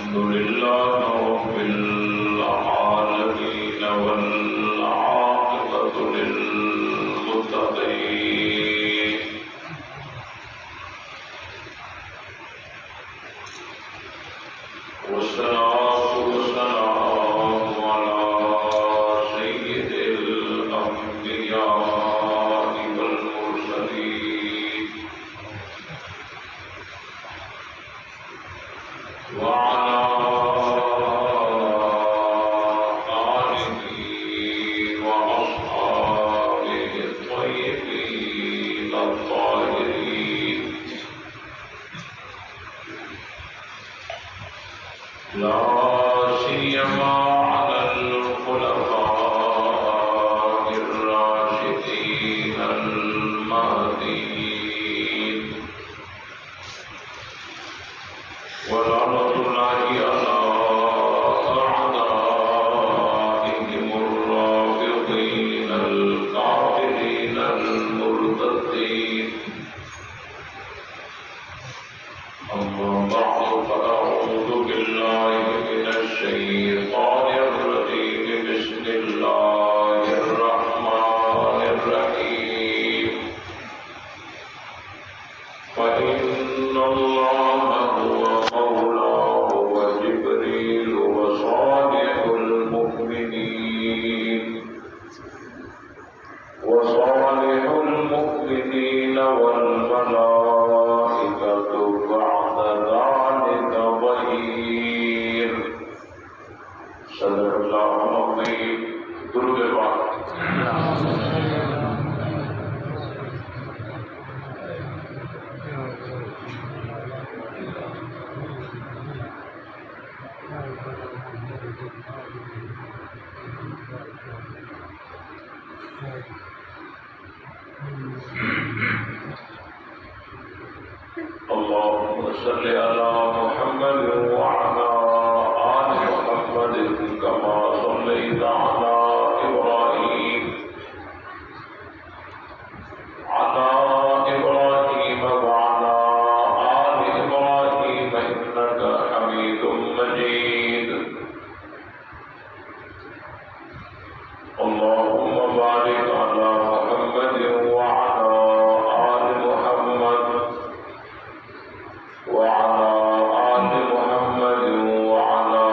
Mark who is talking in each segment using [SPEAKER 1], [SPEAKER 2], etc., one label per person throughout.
[SPEAKER 1] لله رب العالمين والعاقبة للمتقين والصلاة والسلام على سيد الأنبياء والمرسلين وعلى آله وأصحابه الطيبين الطاهرين لا سيما على الخلفاء الراشدين المهديين ولعنة الله على أعدائهم الرافضين الكافرين المرتدين أما بعد فأعوذ بالله من الشيطان الرجيم بسم الله الرحمن الرحيم فإن الله هو مولاه وجبريل وصالح المؤمنين والملائكة بعد ذلك ظهير صدق الله العظيم درود پاک اللهم صل على محمد وعلى آل محمد كما صليت على إبراهيم وعلى آل إبراهيم إنك حميد مجيد اللهم بارك على محمد وعلى آل محمد وعلى آل محمد وعلى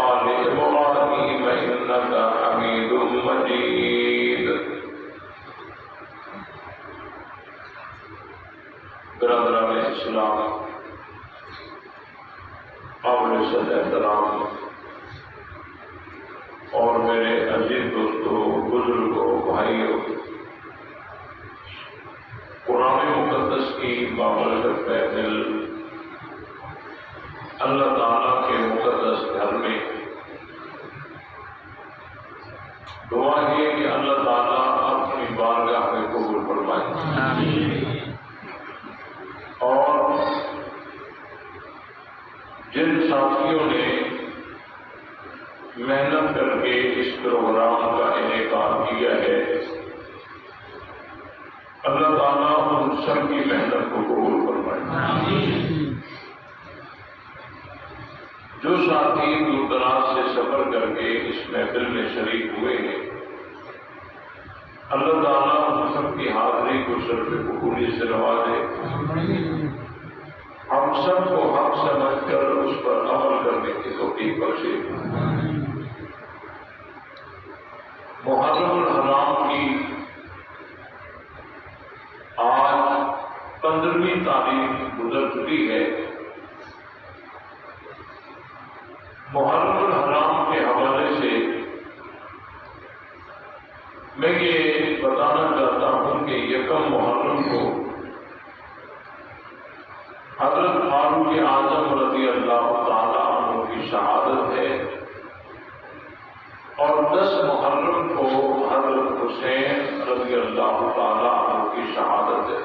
[SPEAKER 1] آل إبراهيم إنك حميد مجيد برادران اسلام قابل صد احترام اور میرے عزیز دوستوں بزرگوں بھائیوں قرآن مقدس کی بابرکت محفل اللہ تعالیٰ کے مقدس گھر میں دعا ہے کہ اللہ تعالیٰ اپنی بارگاہ میں قبول فرمائے اور جن ساتھیوں نے محنت کر کے اس پروگرام کا انعقاد کیا ہے اللہ تعالیٰ ان سب کی محنت کو قبول فرمائے جو ساتھی دور دراز سے سفر کر کے اس محفل میں شریک ہوئے ہیں اللہ تعالیٰ ان سب کی حاضری کو شرف قبولی سے نوازے ہم سب کو حق سمجھ کر اس پر عمل کرنے کی توفیق بخشے محرم الحرام کی آج 15ویں تاریخ گزر چکی ہے محرم الحرام کے حوالے سے میں یہ بتانا چاہتا ہوں کہ یکم محرم کو حضرت فاروق اعظم رضی اللہ تعالیٰ عنہ کی شہادت ہے اور 10 محرم کو حضرت حسین رضی اللہ تعالیٰ عنہ کی شہادت ہے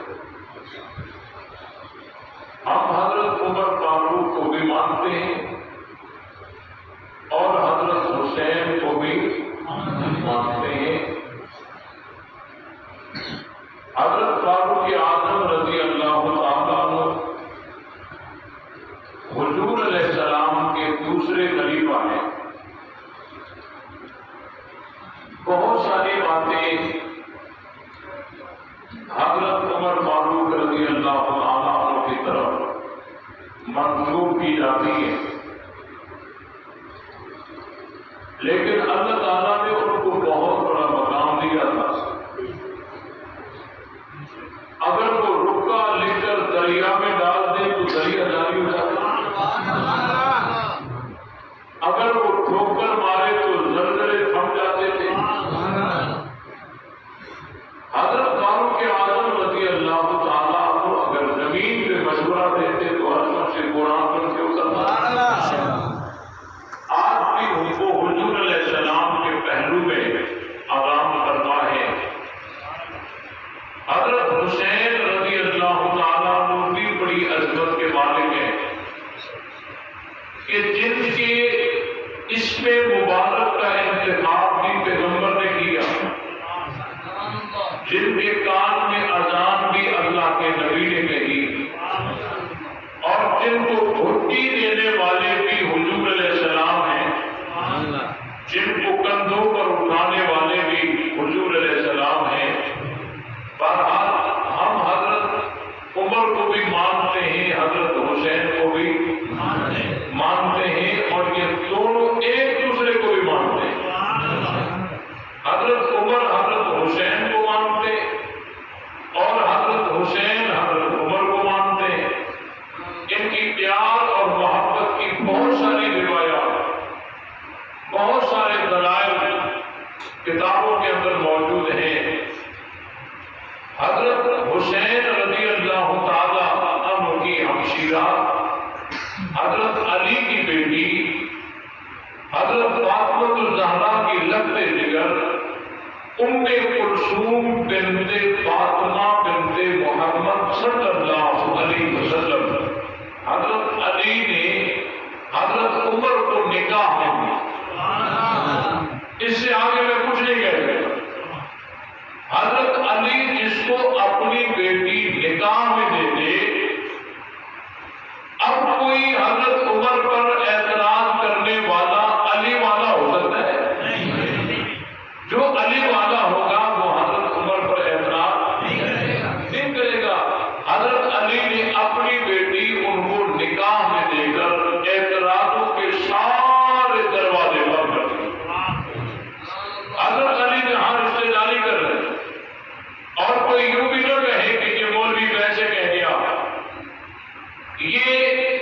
[SPEAKER 1] ہم حضرت عمر فاروق کو بھی مانتے ہیں اور حضرت حسین کو بھی مانتے ہیں حضرت فاروق اعظم رضی اللہ تعالیٰ عنہ حضور علیہ السلام کے منسوب کی جاتی ہیں، لیکن اللہ تعالیٰ نے ان کو بہت بڑا مقام دیا تھا۔ اگر وہ رکا لکھ کر دریا میں ڈال دیں تو دریا جاری ہو جاتا، اگر وہ ٹھوکر مارے تو زلزلے تھم جاتے تھے۔ حضرت فاروق اعظم رضی اللہ تعالیٰ عنہ اگر زمین پہ مشورہ دیتے تو عرشوں سے قرآن بن کے اترتا۔ آج بھی ان کو حضور علیہ السلام کے پہلو میں آرام کرنا ہے۔ حضرت حسین رضی اللہ تعالیٰ عنہ بھی بڑی عظمت کے مالک ہیں کہ جن کے اسم مبارک کا انتخاب بھی پیغمبر نے کیا، جن کے کان میں اذان بھی اللہ کے نبی نے کہی، اور جن کو گھٹی دینے والے بھی حضور علیہ السلام ہیں، جن کو کندھوں پر اٹھانے والے بھی حضور علیہ السلام ہیں۔ بہرحال ہم حضرت عمر کو بھی مانتے ہیں، حضرت حسین کو بھی مانتے ہیں، اور یہ دونوں ایک دوسرے کو بھی مانتے ہیں۔ حضرت عمر حضرت حسین کو مانتے اور حضرت حسین حضرت عمر کو مانتے ہیں۔ ان کی پیار اور محبت کی بہت ساری روایات، بہت سارے دلائل کتابوں کے اندر موجود ہیں۔ حضرت حسین رضی اللہ تعالیٰ عنہ کی ہمشیرہ حضرت علی کی بیٹی حضرت فاطمہ الزہرا کی لبِ جگر ام کلثوم بنت فاطمہ بنت محمد صلی اللہ علیہ وسلم، حضرت علی نے حضرت عمر کو نکاح میں دیا۔ اس سے آگے میں کچھ نہیں کہہ رہا۔ حضرت علی جس کو اپنی بیٹی نکاح میں دے دے، اب کوئی حضرت عمر پر اعتراض کرنے والا علی والا ہو سکتا ہے؟ جو علی والا ہوگا وہ حضرت عمر پر اعتراض نہیں کرے گا۔ حضرت علی نے اپنی بیٹی ان کو نکاح میں دے کر اعتراضوں کے سارے دروازے بند کر دیے۔ حضرت علی نے ہاں رشتے داری کر رہے ہیں، اور کوئی یوں بھی نہ کہے کہ یہ مولوی ویسے کہہ گیا۔ یہ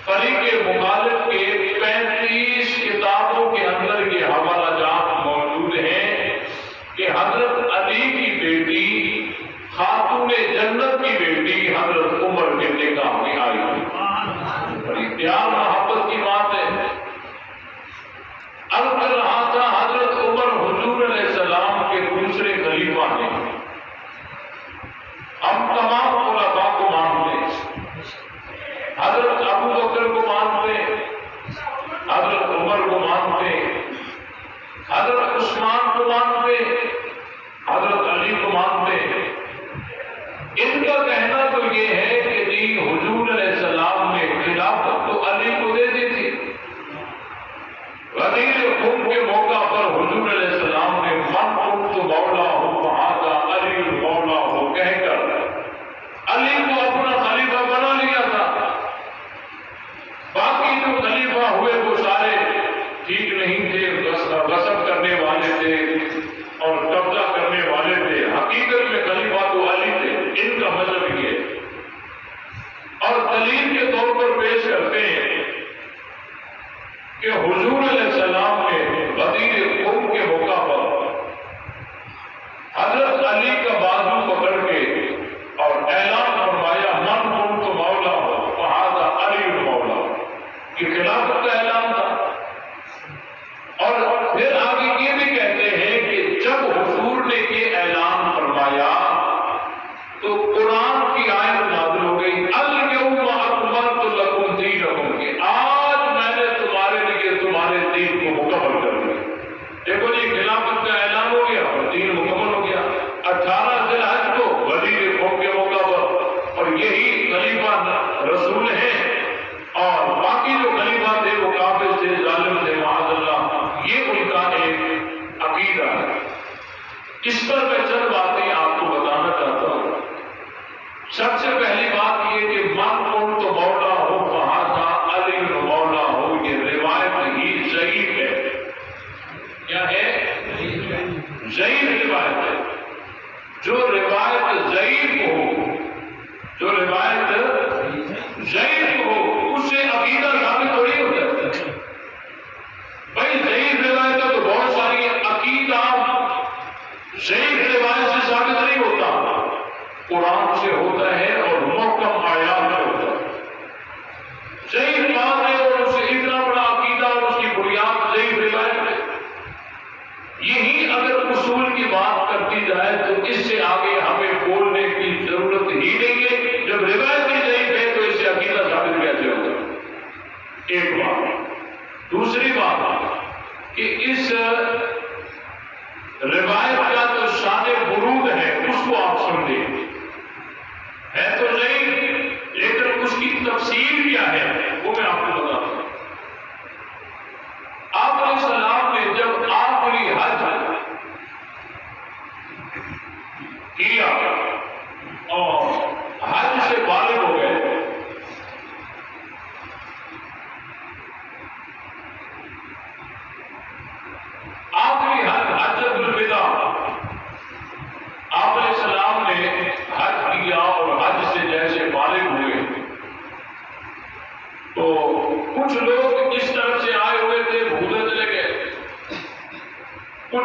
[SPEAKER 1] فریق مخالف کے 35 کتابوں کے اندر یہ حوالہ جات موجود ہیں کہ حضرت علی کی بیٹی خاتون جنت کی بیٹی حضرت عمر کے نکاح میں آئی ہوئی۔ بڑی پیار محبت کی بات ہے۔ اب کر رہا تھا حضرت عمر حضور علیہ السلام کے دوسرے خلیفہ ہیں۔ ہم تمام خلفاء کو مانتے ہیں، حضرت ابو بکر کو مانتے ہیں، حضرت عمر کو مانتے ہیں، حضرت عثمان کو مانتے ہیں، حضرت علی کو مانتے ہیں۔ ان کا کہنا تو یہ ہے کہ جی حضور علیہ السلام نے خلافت تو علی کو دے دی تھی۔ غدیر خون کے موقع پر حضور علیہ السلام نے من کنت مولا ہو فہذا علی المولا ہو کہہ کر علی کو اپنا خلیفہ بنا لیا تھا۔ باقی جو خلیفہ ہوئے وہ سارے ٹھیک نہیں تھے، غصب کرنے والے تھے اور قبضہ کرنے والے تھے۔ حقیقت میں خلیفہ تو علی تھے، ان کا مطلب یہ ہے۔ اور دلیل کے طور پر پیش کرتے ہیں کہ حضور علیہ السلام نے غدیر خون کے موقع پر حضرت علی کا بازو پکڑ کے اور اعلان فرمایا من کنت مولا ہو فہذا علی المولا، یہ خلافت کا اعلان تھا۔ اور پھر آگے یہ بھی کہتے ہیں کہ جب حضور نے یہ اعلان فرمایا تو قرآن کی آیت نازل ہو گئی، الیوم اکملت لکم دینکم، کہ آج میں نے تمہارے لیے تمہارے دین کو مکمل کر دیا۔ دیکھو جی خلافت کا اعلان ہو گیا اور دین مکمل ہو گیا۔ 18 ذی الحج کو غدیر خون کے موقع پر، اور یہی خلیفہ رسول ہیں، اور باقی جو خلیفہ تھے وہ کافر تھے، ظالم تھے، معاذ اللہ۔ یہ ان کا ایک عقیدہ ہے۔ اس پر میں چند باتیں آپ کو بتانا چاہتا ہوں۔ سب سے پہلی بات یہ کہ من کنت مولا ہو فہذا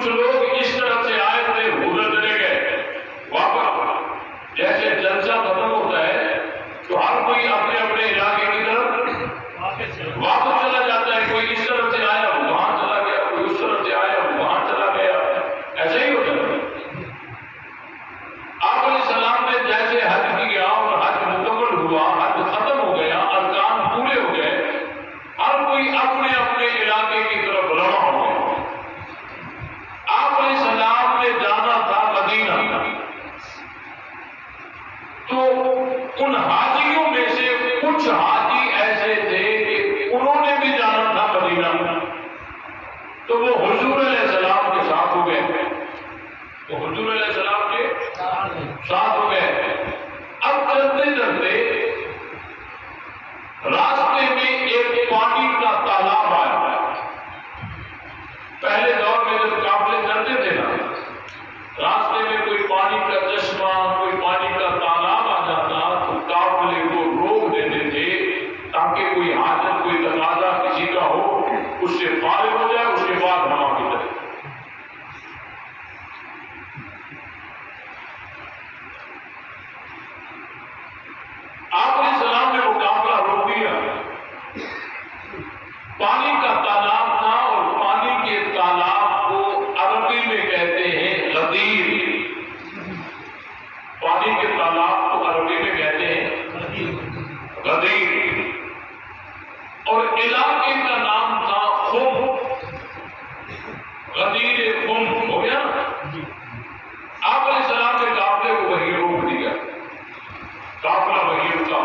[SPEAKER 1] کچھ لوگ اس طرح سے آئے تھے، ادھر چلے گئے واپس، جیسے جلسہ ختم ہوتا ہے تو ہر کوئی اپنے اپنے علاقے کی طرف واپس چلا جاتا ہے، کوئی اس طرف سے آیا وہ وہاں چلا گیا، کوئی اس طرف سے آیا وہ وہاں چلا گیا، ایسا ہی ہوتا ہے۔ آپ علیہ السلام نے جیسے حج کیا اور حج مکمل ہوا، حج ختم ہو گیا، ارکان پورے ہو گئے، ہر کوئی اپنے اپنے علاقے کی طرف روانہ ہو گیا۔ آپ علیہ السلام نے جانا تھا مدینہ، تو ان حاجیوں میں سے کچھ حاجی ایسے تھے کہ انہوں نے بھی جانا تھا مدینہ، تو وہ حضور علیہ السلام کے ساتھ ہو گئے، وہ حضور علیہ السلام کے ساتھ ہو گئے۔ اب چلتے چلتے راستے میں ایک پانی کا تالاب آیا۔ پہلے دور میں جب قافلے چلتے تھے نا، راستے میں کوئی پانی کا چشمہ، کوئی پانی کا تالاب آ جاتا تو قافلے کو روک دیتے تھے تاکہ کوئی حاجت، کوئی تقاضا کسی کا ہو، اس سے فارغ ہو جائے، اس کے بعد ہم آگے چلیں۔ آپ علیہ السلام نے وہ قافلہ روک دیا۔ پانی کا تالاب تھا اور پانی کے تالاب کو عربی میں کہتے ہیں غدیر۔ پانی کے تالاب کو عربی میں کہتے ہیں غدیر، اور علاقے کا نام تھا خم، غدیر خم ہو گیا۔ آپ علیہ السلام نے قافلے کو وہیں روک دیا، قافلہ وہیں رکا۔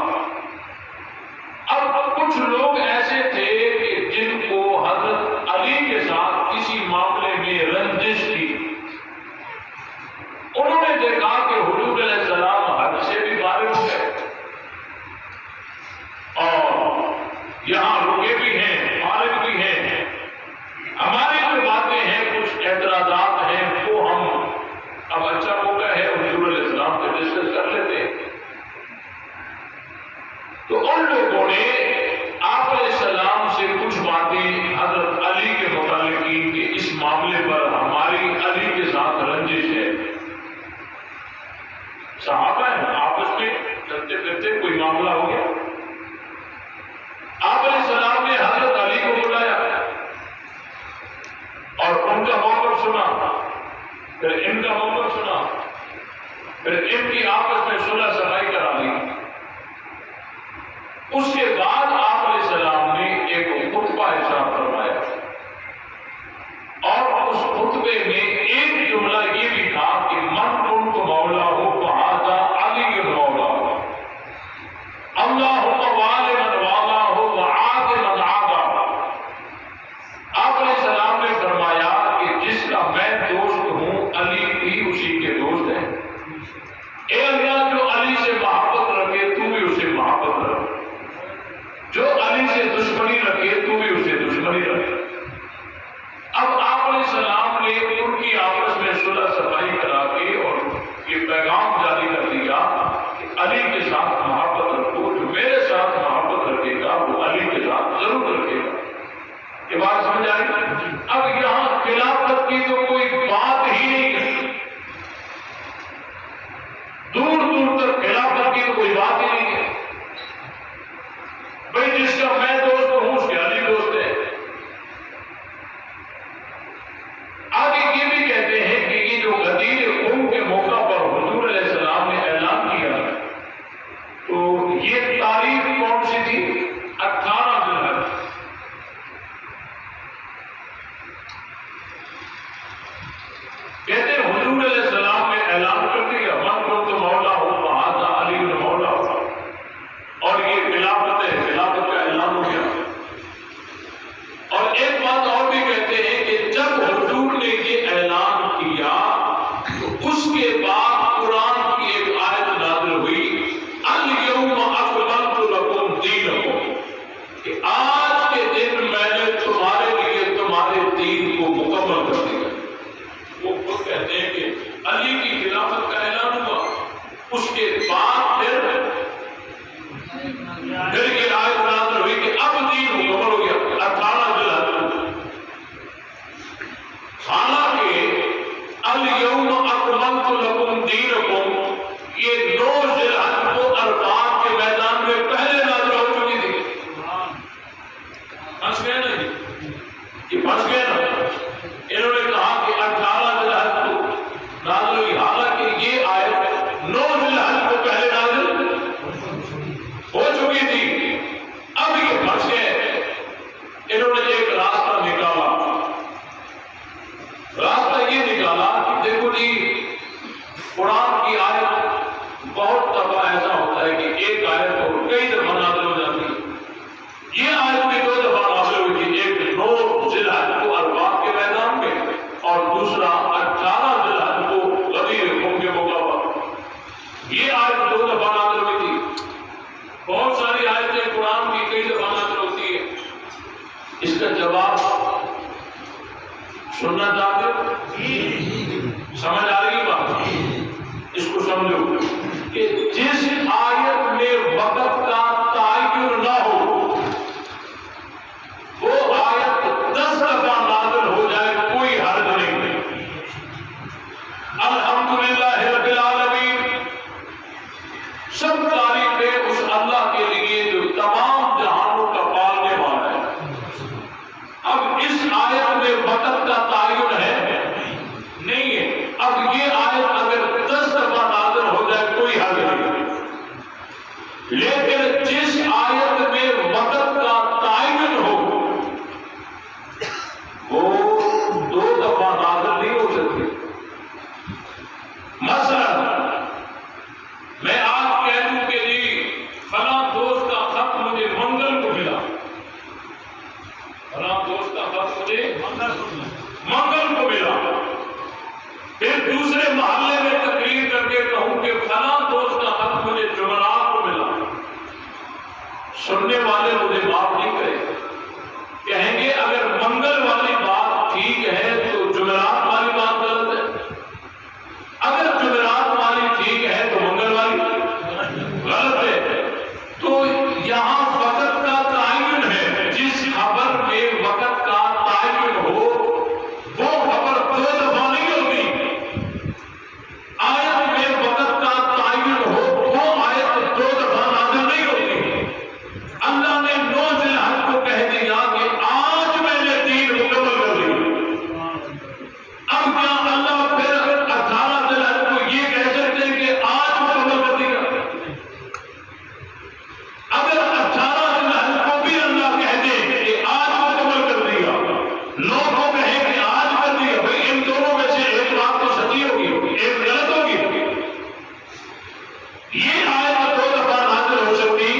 [SPEAKER 1] اب کچھ لوگ ایسے تھے کہ جن کو حضرت علی کے ساتھ کسی معاملے میں رنجش تھی۔ انہوں نے دیکھا کہ حضور علیہ السلام حج سے بھی فارغ ہو گئے اور یہاں رکے بھی ہیں، فارغ بھی ہیں، ہماری جو باتیں ہیں، کچھ اعتراضات ہیں، وہ ہم اب اچھا موقع ہے حضور علیہ السلام سے ڈسکس کر لیتے ہیں۔ تو ان لوگوں نے آپ علیہ السلام سے کچھ باتیں حضرت علی کے متعلق کی کہ اس معاملے پر ہماری علی کے ساتھ رنجش ہے۔ صحابہ ہیں، آپس میں چلتے پھرتے کوئی معاملہ ہو گیا، آپ علیہ السلام نے حضرت علی کو بلایا اور ان کا موقف سنا، پھر ان کا موقف سنا، پھر ان کی آپس میں صلح صفائی کرا دی۔ اس کے بعد آپ علیہ السلام نے ایک خطبہ ارشاد فرمایا اور اس خطبے میں ایک جملہ یہ بھی تھا کہ من کنت مولا ہو فہذا علی مولا ہو، اللہم وال من والا ہو وعاد من عادا۔ آپ علیہ السلام نے فرمایا کہ جس کا میں دوست ہوں علی بھی اسی کے دوست ہیں، اے اللہ جو علی سے محبت رکھے تو بھی اسے محبت رکھ، جو علی سے دشمنی رکھے تو بھی اسے دشمنی رکھے۔ اب آپ علیہ السلام نے ان کی آپس میں صلح صفائی کرا کے اور یہ پیغام جاری کر دیا کہ علی کے ساتھ محبت رکھو، جو میرے ساتھ محبت رکھے گا وہ علی کے ساتھ ضرور رکھے گا۔ یہ بات سمجھ آئی؟ اب یہاں خلافت کی تو کوئی بات ہی نہیں ہے، دور دور تک خلافت کی تو کوئی بات ہی نہیں ہے۔ بھائی جس کا میں دوست ہوں اس کے علی دوست ہے، سننا چاہتے ہو؟ سمجھ آ رہی بات؟ اس کو سمجھو کہ جس آیت میں وقت کا تعین نہ ہو وہ آیت 10 دفعہ نازل ہو جائے کوئی حرج نہیں. الحمدللہ رب العالمین، سب تعریفیں اس اللہ کے لیے جو تمام جہانوں کا پالنے والا ہے. اب اس آیت میں وقت کا تعین ہے نہیں ہے. اب یہ آیت اگر 10 دفعہ نازل ہو جائے کوئی حرج نہیں، لیکن جس آیت میں وقت کا تعین ہو وہ 2 دفعہ نازل نہیں ہو سکتی. مثلا میں آج کہہ دوں کہ جی فلاں دوست کا خط مجھے منگل کو ملا، فلاں دوست کا خط مجھے منگل کو ملا، پھر دوسرے محلے میں تقریر کر کے کہوں کہ فلاں دوست کا خط مجھے جمعرات کو ملا. سننے والے مجھے معاف نہیں کریں، کہیں گے اگر منگل والی بات ٹھیک ہے تو جمعرات والی بات غلط ہے، اگر جمعرات والی ٹھیک ہے تو منگل والی غلط ہے. تو یہاں وقت کا تعین ہے. جس خبر میں وقت کا تعین ہو وہ خبر 2 دفعہ نہیں ہوتی. آیت میں وقت کا تعین ہو وہ آیت 2 دفعہ نازل نہیں ہوتی. اللہ نے 9 ذی الحجہ کو کہہ دیا کہ آج میں نے دین مکمل کر دیا. اب کیا اللہ پھر 18 ذی الحجہ کو یہ کہہ سکتے ہیں کہ آج مکمل کر دیا؟ اگر 18 ذی الحجہ کو بھی اللہ کہہ دے کہ آج مکمل کر دیا، 9 کو کہے کہ آج کر دیا، بھئی ان دونوں میں سے ایک بات تو سچی ہوگی ایک غلط ہوگی. یہ آیت 2 دفعہ نازل ہو سکتی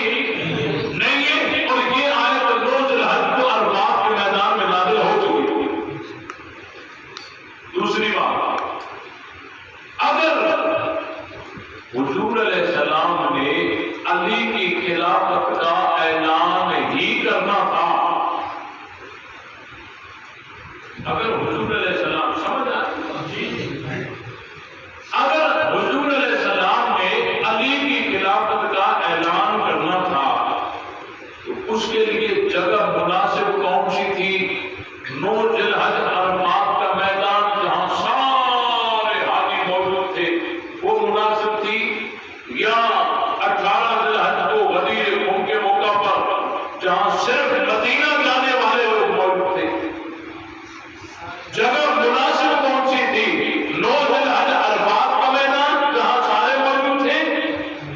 [SPEAKER 1] نہیں ہے، اور یہ آیت 9 ذی الحجہ کو عرفات کے میدان میں نازل ہو چکی. دوسری بات، اگر حضور علیہ السلام نے علی کی خلافت کا اعلان ہی کرنا تھا، اگر حضور علیہ السلام سمجھ آئے، اگر حضور علیہ السلام نے علی کی خلافت کا اعلان کرنا تھا تو اس کے لیے جگہ مناسب کون سی تھی؟ 9 ذی الحجہ عرفات کا میدان جہاں سارے حاجی موجود تھے وہ مناسب تھی، یا 18 ذی الحجہ کو غدیر خم کے موقع پر جہاں صرف مدینہ جانے والے لوگ موجود تھے؟ جگہ مناسب کون سی تھی؟ 9 ذی الحجہ عرفات کا میدان جہاں سارے موجود تھے،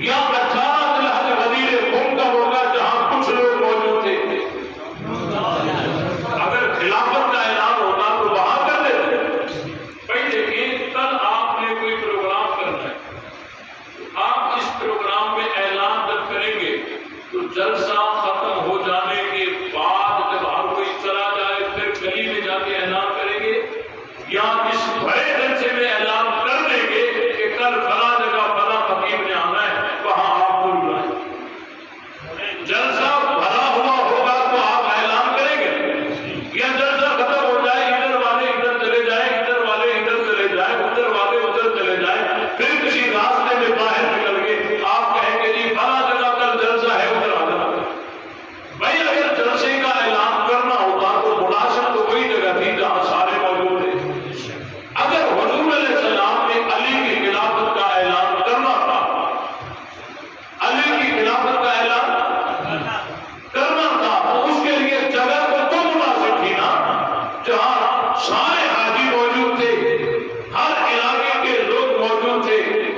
[SPEAKER 1] یا 18 ذی الحجہ غدیر خم کا موقع جہاں کچھ لوگ موجود تھے؟ اگر خلافت کا اعلان ہوتا تو وہاں کر دیتے. بھائی دیکھیں، کل آپ نے کوئی پروگرام کرنا ہے، آپ اس پروگرام میں اعلان جب کریں گے تو جلسہ ختم ہو جانے کے بعد جب ہر کوئی چلا جائے پھر گلی میں جا کے اعلان کریں گے، یا اس بڑے جلسے میں اعلان کر دیں گے کہ کل فلاں جگہ فلاں خطیب نے آنا ہے وہاں آپ کو بلائیں. جلسہ بھرا ہوا ہوگا تو آپ اعلان کریں گے، یا جلسہ ختم ہو جائے ادھر والے ادھر چلے جائیں ادھر والے ادھر چلے جائیں ادھر والے ادھر چلے جائیں، پھر کسی راستے میں باہر نکل کے آپ کہیں گے جی فلاں جگہ کل جلسہ ہے ادھر آ جانا. بھائی اگر جلسے کا اعلان کرنا ہوتا تو مناسب تو وہی جگہ تھی جہاں سارے موجود تھے. اگر حضور علیہ السلام نے علی کی خلافت کا اعلان کرنا تھا، علی کی خلافت کا اعلان کرنا تھا تو اس کے لیے جگہ تو مناسب تھی نا جہاں سارے حاجی موجود تھے، ہر علاقے کے لوگ موجود تھے.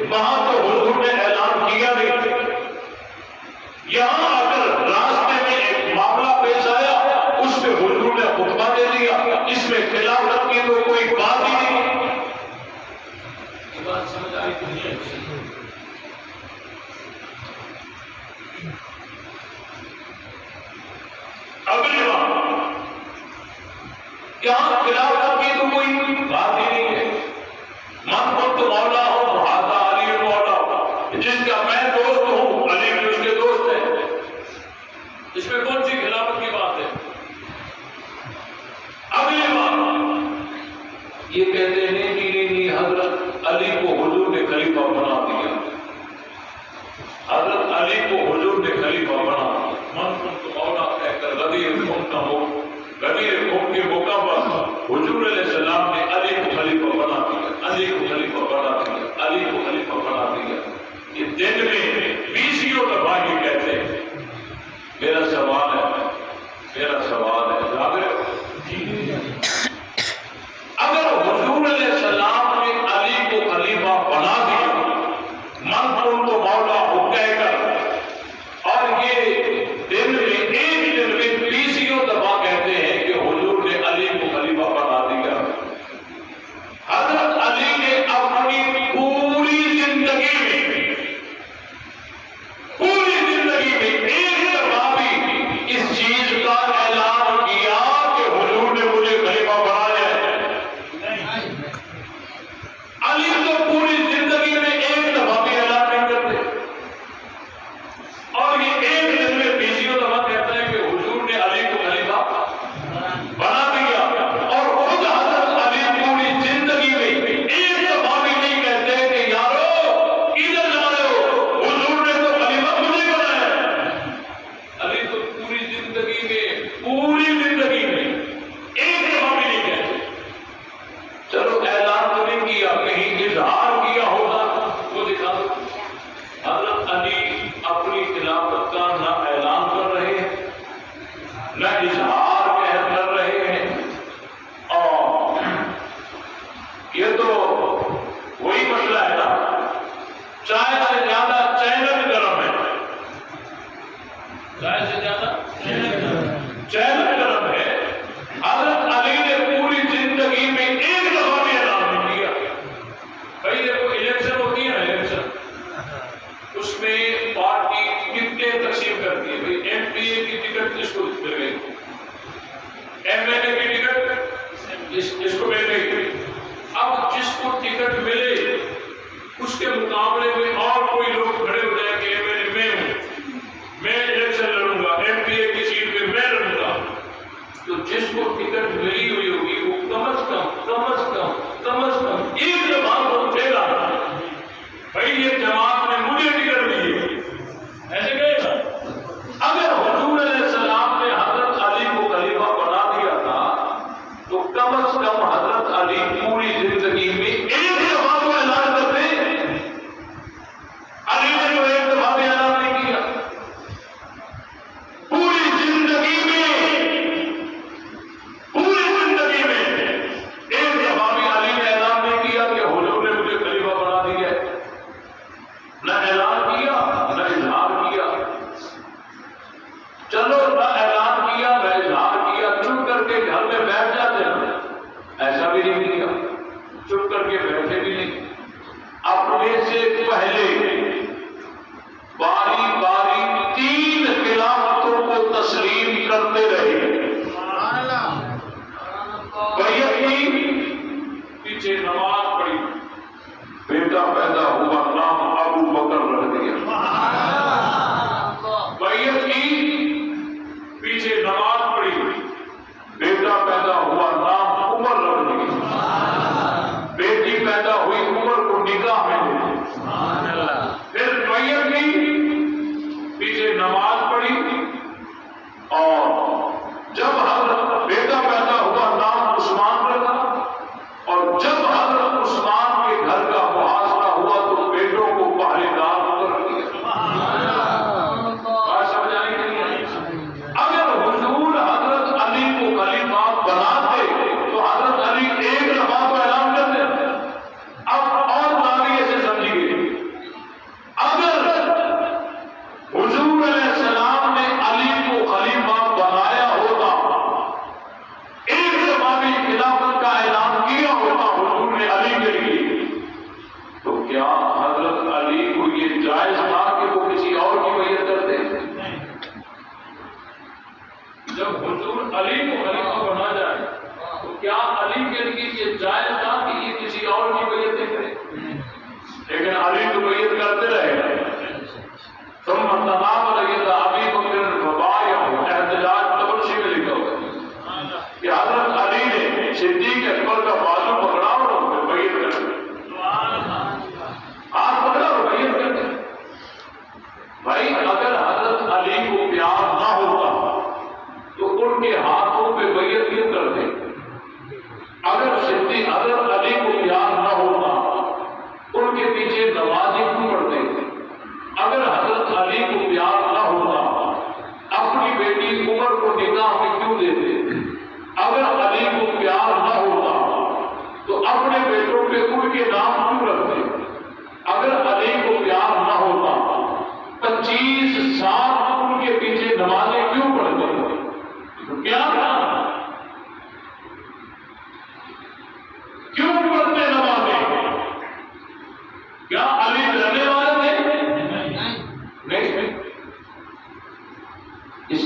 [SPEAKER 1] وہاں تو حضور نے اعلان کیا نہیں. یہاں اگر راستے میں ایک معاملہ پیش آیا اس میں حضور نے خطبہ دے دیا، اس میں خلافت کی تو کوئی بات ہی نہیں. بات سمجھ آئی کہ نہیں؟ اگلی بات، یہاں خلافت کی تو کوئی بات ہی نہیں ہے. من کنت مولا ہو فہذا علی مولا، جس کا میں دوست ہوں علی بھی اس کے دوست ہیں. اس میں کون سی خلافت کی بات ہے؟ اگلی بات، غدیر مفتی مکمل حضور علیہ السلام نے علی کو خلیفہ بنا دیا، علی کو خلیفہ بنا دیا، علی کو خلیفہ بنا دیا. یہ دن میں 20 دفعہ یہ کہتے ہیں. میرا سوال ہے جاگ رہے ہو؟ اگر حضور علیہ السلام نے علی کو خلیفہ بنا دیا من کن تو مولا ہو کہہ کر، اور یہ دن میں ایک دن میں 20 دفعہ کہتے ہیں کہ حضور نے علی کو خلیفہ بنا دیا. حضرت علی نے اپنی پوری زندگی میں ایک دفعہ بھی اس چیز کا اعلان کیا کہ حضور نے مجھے خلیفہ بنایا ہے؟ علی تو پوری زندگی میں ایک دفعہ بھی اعلان نہیں کرتے، اور یہ ایک دن میں 20 دفعہ کہتا ہے کہ حضور نے علی کو خلیفہ بنا دیا. اور خود حضرت علی پوری زندگی میں ایک دفعہ بھی نہیں کہتے کہ یارو ادھر جا رہے ہو، حضور نے تو خلیفہ مجھے بنایا ہے. علی تو پوری زندگی میں ایک دفعہ بھی نہیں کہتے. چلو اعلان تو نہیں کیا، کہیں اظہار کیا ہوگا وہ دکھا دو. حضرت علی اپنی خلافت کا نہ اعلان کر رہے ہیں نہ اظہار کر رہے ہیں، اور یہ تو وہی مسئلہ ہے نا، چائے سے زیادہ چینل گرم ہے. چائے سے زیادہ چینل گرم ہے. حضرت علی نے پوری زندگی میں ایک دفعہ بھی اعلان نہیں کیا. بھائی دیکھو الیکشن ہوتی ہے نا، الیکشن اس میں پارٹی ٹکٹیں تقسیم کرتی ہے. بھائی ایم پی اے کی ٹکٹ کس کو مل گئی، ایم ایل اے کی ٹکٹ اس کو مل گئی. اب جس کو ٹکٹ ملے اس کے مقابلے میں اور کوئی لوگ کھڑے ہو جائیں کہ ایم ایل اے میں ہوں، میں الیکشن لڑوں گا، ایم پی اے کی سیٹ پہ میں لڑوں گا. تو جس کو ٹکٹ ملی ہوئی ہوگی وہ کم از کم ایک دفعہ کو اٹھے گا، بھائی یہ جماعت نے مجھے ٹکٹ دی ہے، ایسے کہے گا. اگر حضور علیہ السلام نے حضرت علی کو خلیفہ بنا دیا تھا تو کم از کم حضرت علی پوری زندگی میں ایک دفعہ کو اعلان کرتے. علی نے تو ایک دفعہ بھی اعلان نہیں کیا. پوری زندگی میں ایک دفعہ بھی علی نے اعلان نہیں کیا کہ حضور نے مجھے خلیفہ بنا دیا ہے. نہ اعلان کیا نہ اظہار کیا. چلو نہ اعلان کیا نہ اظہار کیا، چپ کر کے گھر میں بیٹھ جاتے ہیں، ایسا بھی نہیں کیا. چپ کر کے بیٹھے بھی نہیں، اپنے سے پہلے باری باری 3 خلافتوں کو تسلیم کرتے رہے. بیعت کی، پیچھے نماز پڑھی، بیٹا پیدا ہوا، نام ابو بکر رکھ دیا. بیعت کی، پیچھے نماز پڑھی، بیٹا پیدا ہوا، نام عمر رکھ دیا. بیٹی پیدا ہوئی، عمر کو نکاح میں دے دیا. پھر بیعت کی، پیچھے نماز پڑھی، اور جب حضرت بیٹا پیدا ہوا نام عثمان رکھا، اور جب حضرت عثمان کے گھر کا محاصرہ ہوا تو بیٹوں کو پہلے دار رکھ دیا. بات سمجھ آئی کہ نہیں؟ اگر حضور حضرت علی کو خلیفہ بناتے تو حضرت علی ایک دفعہ کو اعلان کرتے. اب اور زاویے سے سمجھیے، اگر حضور علیہ السلام نے علی کو خلیفہ بنایا ہوتا، ایک دفعہ بھی خلافت کا اعلان کیا ہوتا حضور نے علی کے لیے، تو کیا حضرت علی کو یہ جائز تھا کہ وہ کسی اور کی بیعت کرتے؟ جب حضور علی کو خلیفہ بنا جائے تو کیا علی کے لیے یہ جائز تھا کہ یہ کسی اور کی بیعت کرے؟ لیکن علی تو بیعت کرتے رہے. ثم تناول يد ابي بکر فبايعه، احتجاج تبرشی میں لکھا ہوا کہ حضرت علی نے صدیق اکبر کا بازو پکڑا اور بیعت کر دی. ہاتھ پکڑا اور بیعت کر دی. بھائی اگر حضرت علی کو پیار نہ ہوتا تو ان کے ہاتھوں پہ بیعت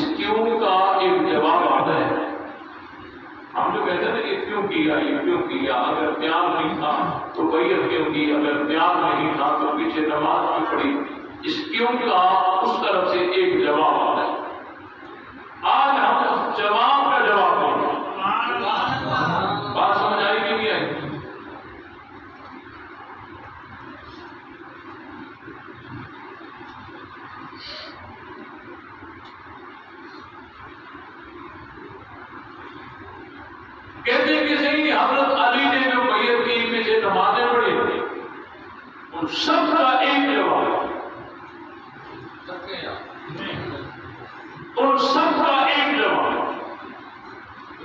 [SPEAKER 1] اس کیوں کا ایک جواب آتا ہے. ہم جو کہتے ہیں نا یہ کیوں کیا، یہ کیوں کیا، اگر پیار نہیں تھا تو بیعت کیوں کی، اگر پیار نہیں تھا تو پیچھے نماز کیوں پڑھی. اس کیوں کا اس طرف سے ایک جواب آتا ہے. آج ہم اس جواب کا جواب دیں گے. بات سمجھ آئی کہ نہیں آئی؟ کہتے ہیں کہ صحیح حضرت علی نے جو بیعت کی پیچھے نمازیں پڑھی ان سب کا ایک جواب ہے. ان سب کا ایک جواب ہے.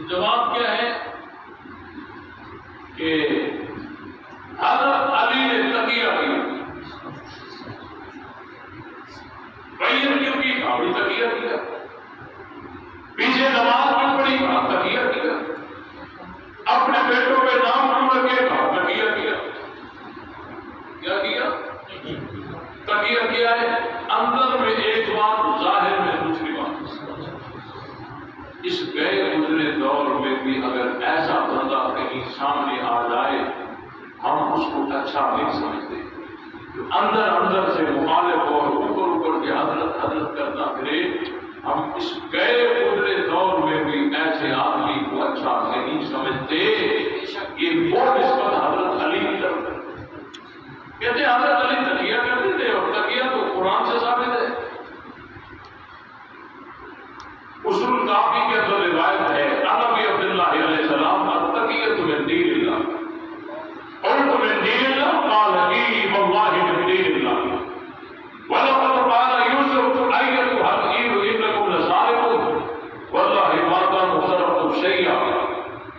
[SPEAKER 1] جواب کیا ہے کہ حضرت علی نے تقیہ کیا. بیعت کیوں کی؟ کہا تقیہ کیا. پیچھے نماز کیوں پڑھی؟ کہا تقیہ کیا. اپنے بیٹوں پہ نام کیوں رکھے؟ کہا تقیہ کیا. کیا کیا؟ تقیہ کیا ہے. اندر میں ایک بات، ظاہر میں دوسری بات. اس گئے گزرے دور میں بھی اگر ایسا بندہ کہیں سامنے آ جائے ہم اس کو اچھا نہیں سمجھتے. اندر اندر سے مخالف اور اوپر اوپر کے حضرت حضرت کرتا پھرے، ہم اس گئے گزرے دور میں بھی ایسے آدمی کو اچھا نہیں سمجھتے. یہ وہ نسبت حضرت علی کی طرف ہے. کہتے ہیں حضرت علی تقیہ کرتے تھے اور تقیہ تو قرآن سے ثابت ہے. اصول کافی کے اندر روایت ہے نبی عبداللہ علیہ السلام التقیۃ من دین اللہ. قلت من دین اللہ قال اي والله من دین اللہ. ولقد قال يوسف ايتها العير انكم لسارقون والله ما كان سرقوا شيئا.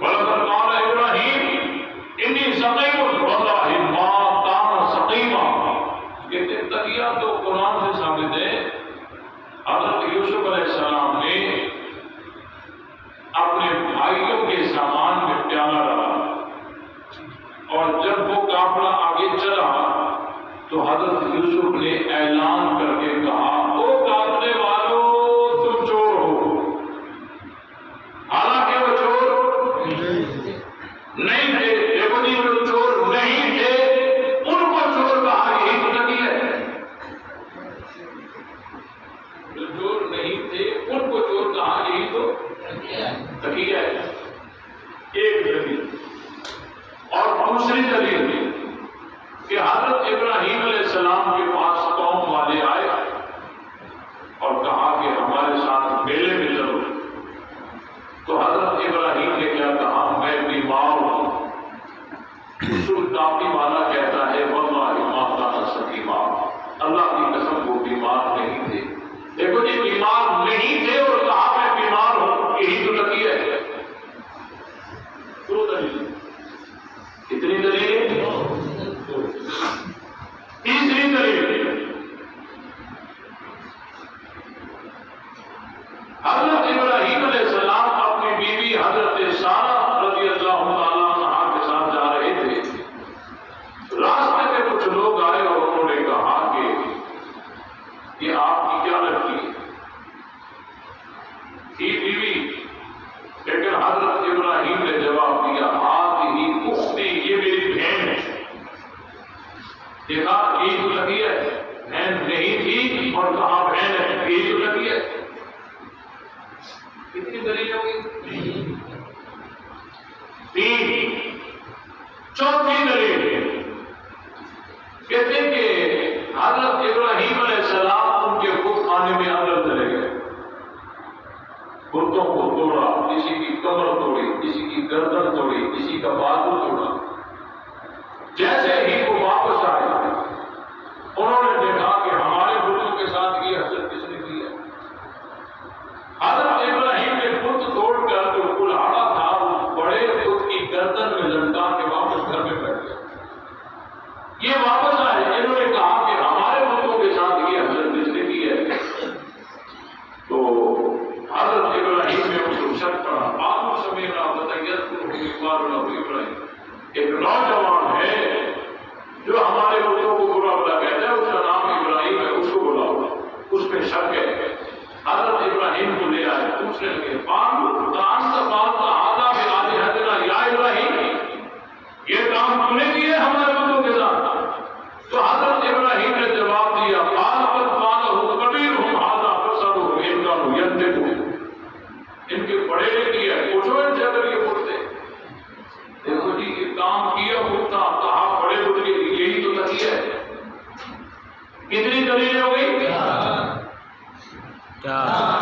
[SPEAKER 1] ولقد قال ابراهيم اني سقيم والله ما كان سقيما. یہ تقیہ تو قرآن سے ثابت ہے. حضرت یوسف علیہ السلام نے اپنے بھائیوں کے سامان میں پیالہ ڈالا اور جب وہ قافلہ آگے چلا تو حضرت یوسف نے اعلان کر کے کہا او قافلے والوں تم چور ہو. حالانکہ وہ چور نہیں تھے. دیکھو جی جو چور نہیں تھے ان کو چور کہا. یہی تو تقیہ ہے. جو چور نہیں تھے ان کو چور کہا. یہی تو تقیہ ہے. ایک دلیل. اور دوسری دلیل کہ حضرت ابراہیم علیہ السلام کے پاس قوم والے آئے اور کہا کہ ہمارے ساتھ میلے میں چلو. تو حضرت ابراہیم نے کیا کہا؟ میں بیمار ہوں. اصول کافی والا کہتا ہے واللہ ما کان سقیما. اللہ کی قسم وہ بیمار نہیں تھے. دیکھو جی بیمار نہیں تھے اور کہا میں بیمار ہوں. یہی تو تقیہ ہے. دو دلیل. کتنی دلیل؟ تیسری دلیل حضرت ابراہیم علیہ السلام اپنی بیوی حضرت سارہ رضی اللہ تعالیٰ عنہا کے ساتھ جا رہے تھے. راستے میں کچھ لوگ آئے اور انہوں نے کہا کہ یہ آپ کی کیا لڑکی ہے؟ یہ بیوی. لیکن حضرت ابراہیم نے جواب دیا ہاتھ ہی اختی، یہ میری بہن ہے. دیکھا یہی تو تقیہ ہے. بہن نہیں تھی اور کہا بہن ہے. یہی تو تقیہ ہے. کتنی دلیل ہوگی؟ تین. چوتھی دلیل کہتے ہیں کہ حضرت ابراہیم علیہ السلام ان کے بت خانے میں اندر چلے گئے. بتوں کو توڑا، کسی کی کمر توڑی، کسی کی گردن توڑی، کسی کا بازو توڑا. جیسے ہی وہ واپس آئے انہوں نے دیکھا کہ ہمارے بتوں کے ساتھ یہ حسد کس نے کی ہے. حضرت ابراہیم نے بت توڑ کر جو کلاڑا تھا وہ بڑے بت کی گردن میں لٹکا کے واپس گھر میں بیٹھ گیا. یہ واپس آئے. انہوں نے کہا کہ ہمارے بتوں کے ساتھ یہ حسد کس نے کی ہے. تو حضرت ابراہیم نے اس کو شک پڑا. آپ سمینا ابراہیم ایک نوجوان ہے جو ہمارے بتوں کو برا بلا کہتا ہے. اس کا نام ابراہیم ہے. اس کو بلاؤ. اس میں شک ہے. حضرت ابراہیم کو پوچھنے لگے یا ابراہیم، یہ کام تم نے کیے ہمارے بتوں کے ساتھ؟ تو حضرت ابراہیم نے جواب دیا ان کے بڑے نے کیا، پوچھو ان سے اگر یہ بولتے۔ دیکھو جی یہ کام کیا ہوتا، کہا بڑے بزرگ، یہی تو نتیجہ ہے۔ کتنی دلیلیں ہو گئی؟ چار۔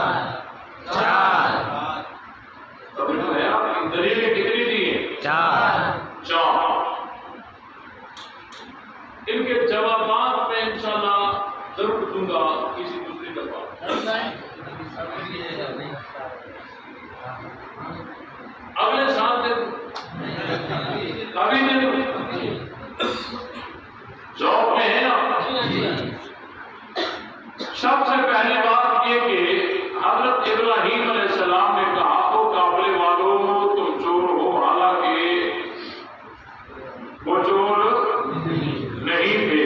[SPEAKER 1] ابھی تو ہے آپ کی دلیلیں کتنی دی ہیں؟ چار۔ ان کے جوابات میں انشاءاللہ ضرور دوں گا کسی دوسری دفعہ۔ اگلے سال دے ابھی نہیں ذوق میں ہے نا۔ سب سے پہلی بات یہ کہ حضرت ابراہیم علیہ السلام نے کہا تو قافلے والوں تم چور ہو، حالانکہ وہ چور نہیں تھے۔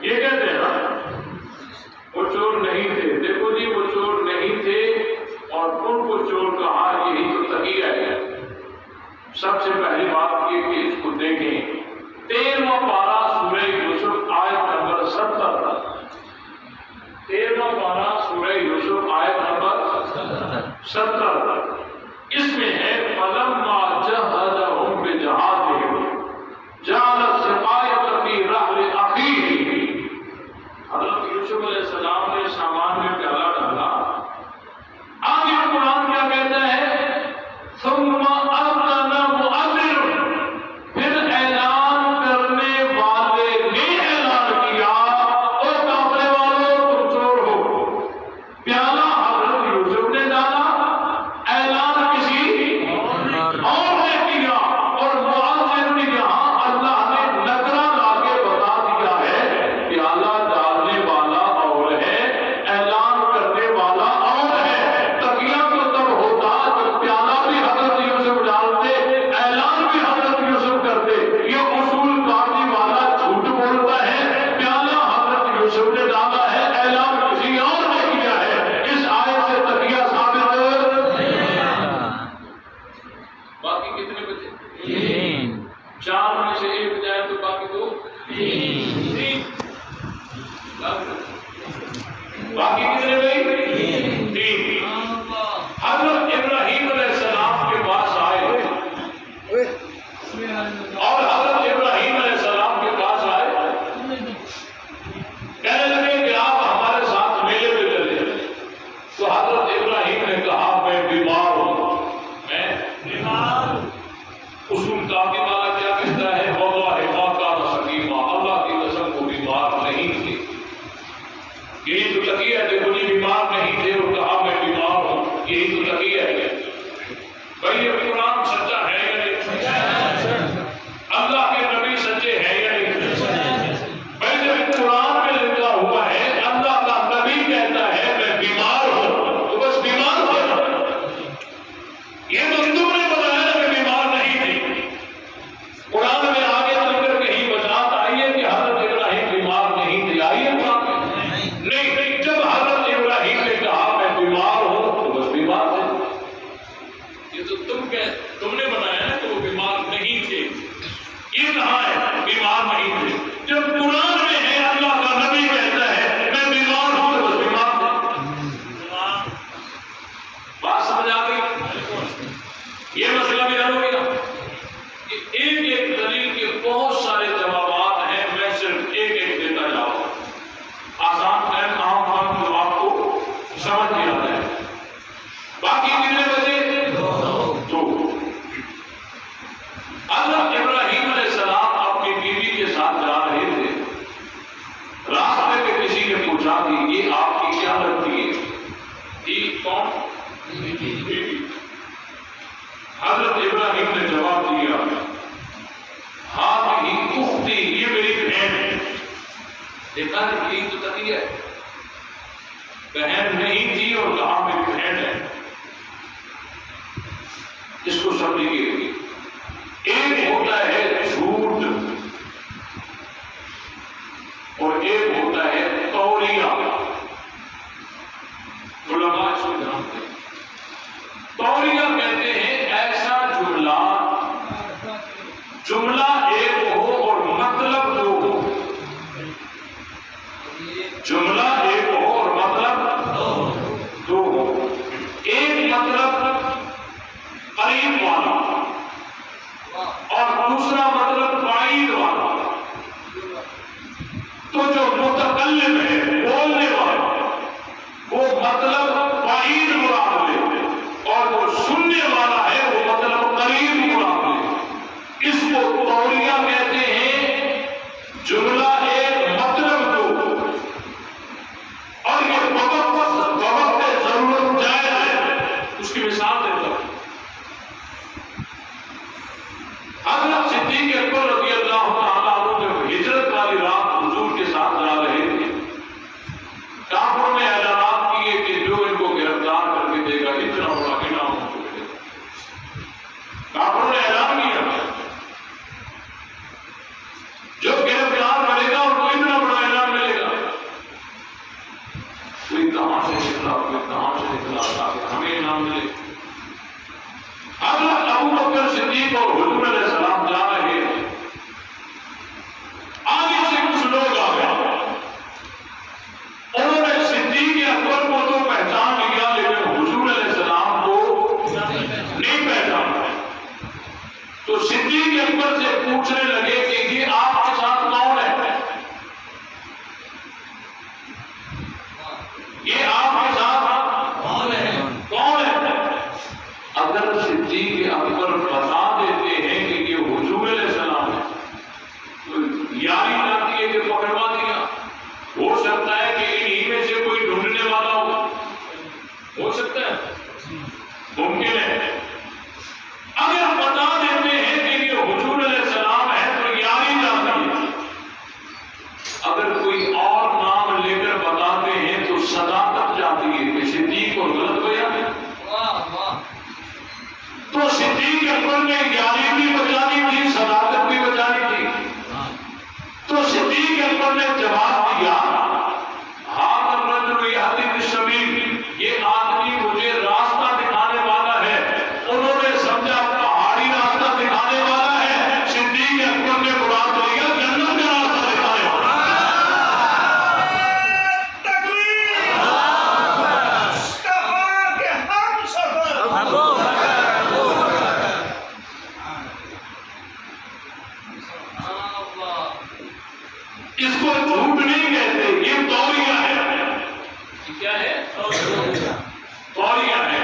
[SPEAKER 1] یہ کہتے ہیں نا وہ چور نہیں تھے۔ دیکھو جی وہ چور نہیں تھے اور ان کو چور کہا، یہی تو تقیہ ہے۔ سب سے پہلی بات یہ کہ اس کو دیکھیں 13واں پارہ سورہ یوسف آیت نمبر 70، 13واں پارہ سورہ یوسف آیت نمبر 70، اس میں ہے فَلَمَّا جَهَّزَهُم بِجَهَازِهِمْ جَعَلَ السِّقَايَةَ فِي رَحْلِ أَخِيهِ۔ حضرت یوسف علیہ السلام نے سامان میں پیالہ ڈالا۔ آگے قرآن کیا کہتا ہے؟ ثُمَّ أَذَّنَ مُؤَذِّنٌ، پھر اعلان کرنے والے نے اعلان کیا، او قافلے والوں تم چور ہو۔ پیالہ حضرت یوسف نے ڈالا، اعلان کسی اور نے کیا، اور مؤذن یہاں اللہ نے نکرہ لا کے بتا دیا ہے، پیالہ ڈالنے والا اور ہے، اعلان کرنے والا اور ہے۔ تقیہ تو تب ہوتا جب پیالہ بھی حضرت یوسف ڈالتے، اعلان بھی حضرت یوسف کرتے۔ یہ اصول کاری والا جھوٹ بولتا ہے، پیالہ حضرت یوسف نے ڈالا ہے، اعلان کسی اور نے کیا ہے۔ اس آیت سے تقیہ ثابت باقی کتنے بچے؟ چار میں سے ایک جائے تو باقی دو، تین۔ باقی کتنے بھائی؟ تین۔ حضرت ابراہیم علیہ السلام کے پاس آئے اور حضرت ابراہیم علیہ السلام کے پاس آئے، کہنے لگے کہ آپ ہمارے ساتھ میلے پہ چلے۔ تو حضرت ابراہیم نے کہا میں بیمار ہوں، میں بیمار ہوں۔ اصول کافی والا کیا کہتا ہے؟ واللہ ما کان سقیما، اللہ کی قسم وہ بیمار نہیں تھے۔ یہی تو تقیہ ہے، دیکھو جی بیمار نہیں تھے اور کہا میں بیمار ہوں، یہی تو تقیہ ہے۔ بھائی یہ قرآن سچا ہے یا نہیں؟ اللہ کے نبی سچے ہیں یا نہیں؟ بھائی جب قرآن میں لکھا ہوا ہے اللہ کا نبی کہتا ہے میں بیمار ہوں، تو بس بیمار ہو۔ یہ تو تم نے بتایا کہ بیمار نہیں تھے۔ قرآن میں آگے چل کر کہیں وضاحت آئی ہے کہ حضرت ابراہیم بیمار نہیں تھے؟ آئی ہے قرآن میں؟ نہیں۔ جب حضرت ابراہیم نے کہا میں بیمار ہوں تو بس بیمار تھے۔ یہ تو تم نے بنایا ہے کہ وہ بیمار نہیں تھے۔ یہ کہاں ہے بیمار نہیں تھے؟ جب قرآن میں ہے اللہ کا نبی کہتا ہے میں بیمار ہوں تو بس بیمار تھے۔ بات سمجھ آ گئی؟ یہ مسئلہ بھی حل ہو گیا۔ ایک ایک دلیل کے بہت سارے جوابات ہیں، میں صرف ایک ایک دیتا جاؤں، آسان فہم عام فہم جو آپ کو سمجھ میں آتا ہے۔ باقی کتنے بچے؟ دو۔ حضرت ابراہیم علیہ السلام اپنی بیوی کے ساتھ جا رہے تھے، راستے میں کسی نے پوچھا کہ یہ آپ کی کیا لگتی ہے؟ یہ کون؟ بیوی۔ حضرت ابراہیم نے جواب دیا ہاں اختی، یہ میری بہن ہے۔ دیکھا کہ یہ تو تقیہ ہے، بہن نہیں تھی اور کہا میری بہن ہے۔ اس کو سمجھیے، ایک ہوتا ہے جھوٹ اور ایک ہوتا ہے توریہ۔ علماء اس کو جانتے ہیں۔ بتا دیا ہمیں انعام ملے. حضرت ابو بکر صدیق اور حضور علیہ السلام جا رہے ہیں. آگے سے کچھ لوگ آ گئے. انہوں نے صدیق اکبر کو تو پہچان لیا لیکن حضور علیہ السلام کو نہیں پہچانا. تو صدیق اکبر سے پوچھنے لگے کہ یہ آپ کے ساتھ کون ہے؟ یہ آپ کے ساتھ کون ہے؟ اگر صدیق اکبر بتا دیتے ہیں کہ یہ حضور علیہ السلام ہے تو یاری جاتی ہے کہ پکڑوا دیا. ہو سکتا ہے کہ انہی میں سے کوئی ڈھونڈنے والا ہو سکتا ہے، ممکن ہے. اگر بتا دیتے ہیں کہ یہ حضور علیہ السلام ہے تو یاری جاتی ہے. اگر کوئی اور نام لے کر بتاتے ہیں تو صداقت جاتی ہے کہ صدیق اور غلط بیان ہے. تو صدیق اکبر نے یاری بھی بچانی تھی، صداقت بھی بچانی تھی. تو صدیق اکبر نے جواب دیا ہاں الرجل یہدی بالسبیل، یہ آدمی مجھے راستہ دکھانے والا ہے. انہوں نے سمجھا پہاڑی راستہ دکھانے والا ہے. صدیق اکبر نے مراد لیا جنت کا راستہ دکھانے والا. اس کو جھوٹ نہیں کہتے، یہ توریہ ہے. کیا ہے؟ توریہ ہے.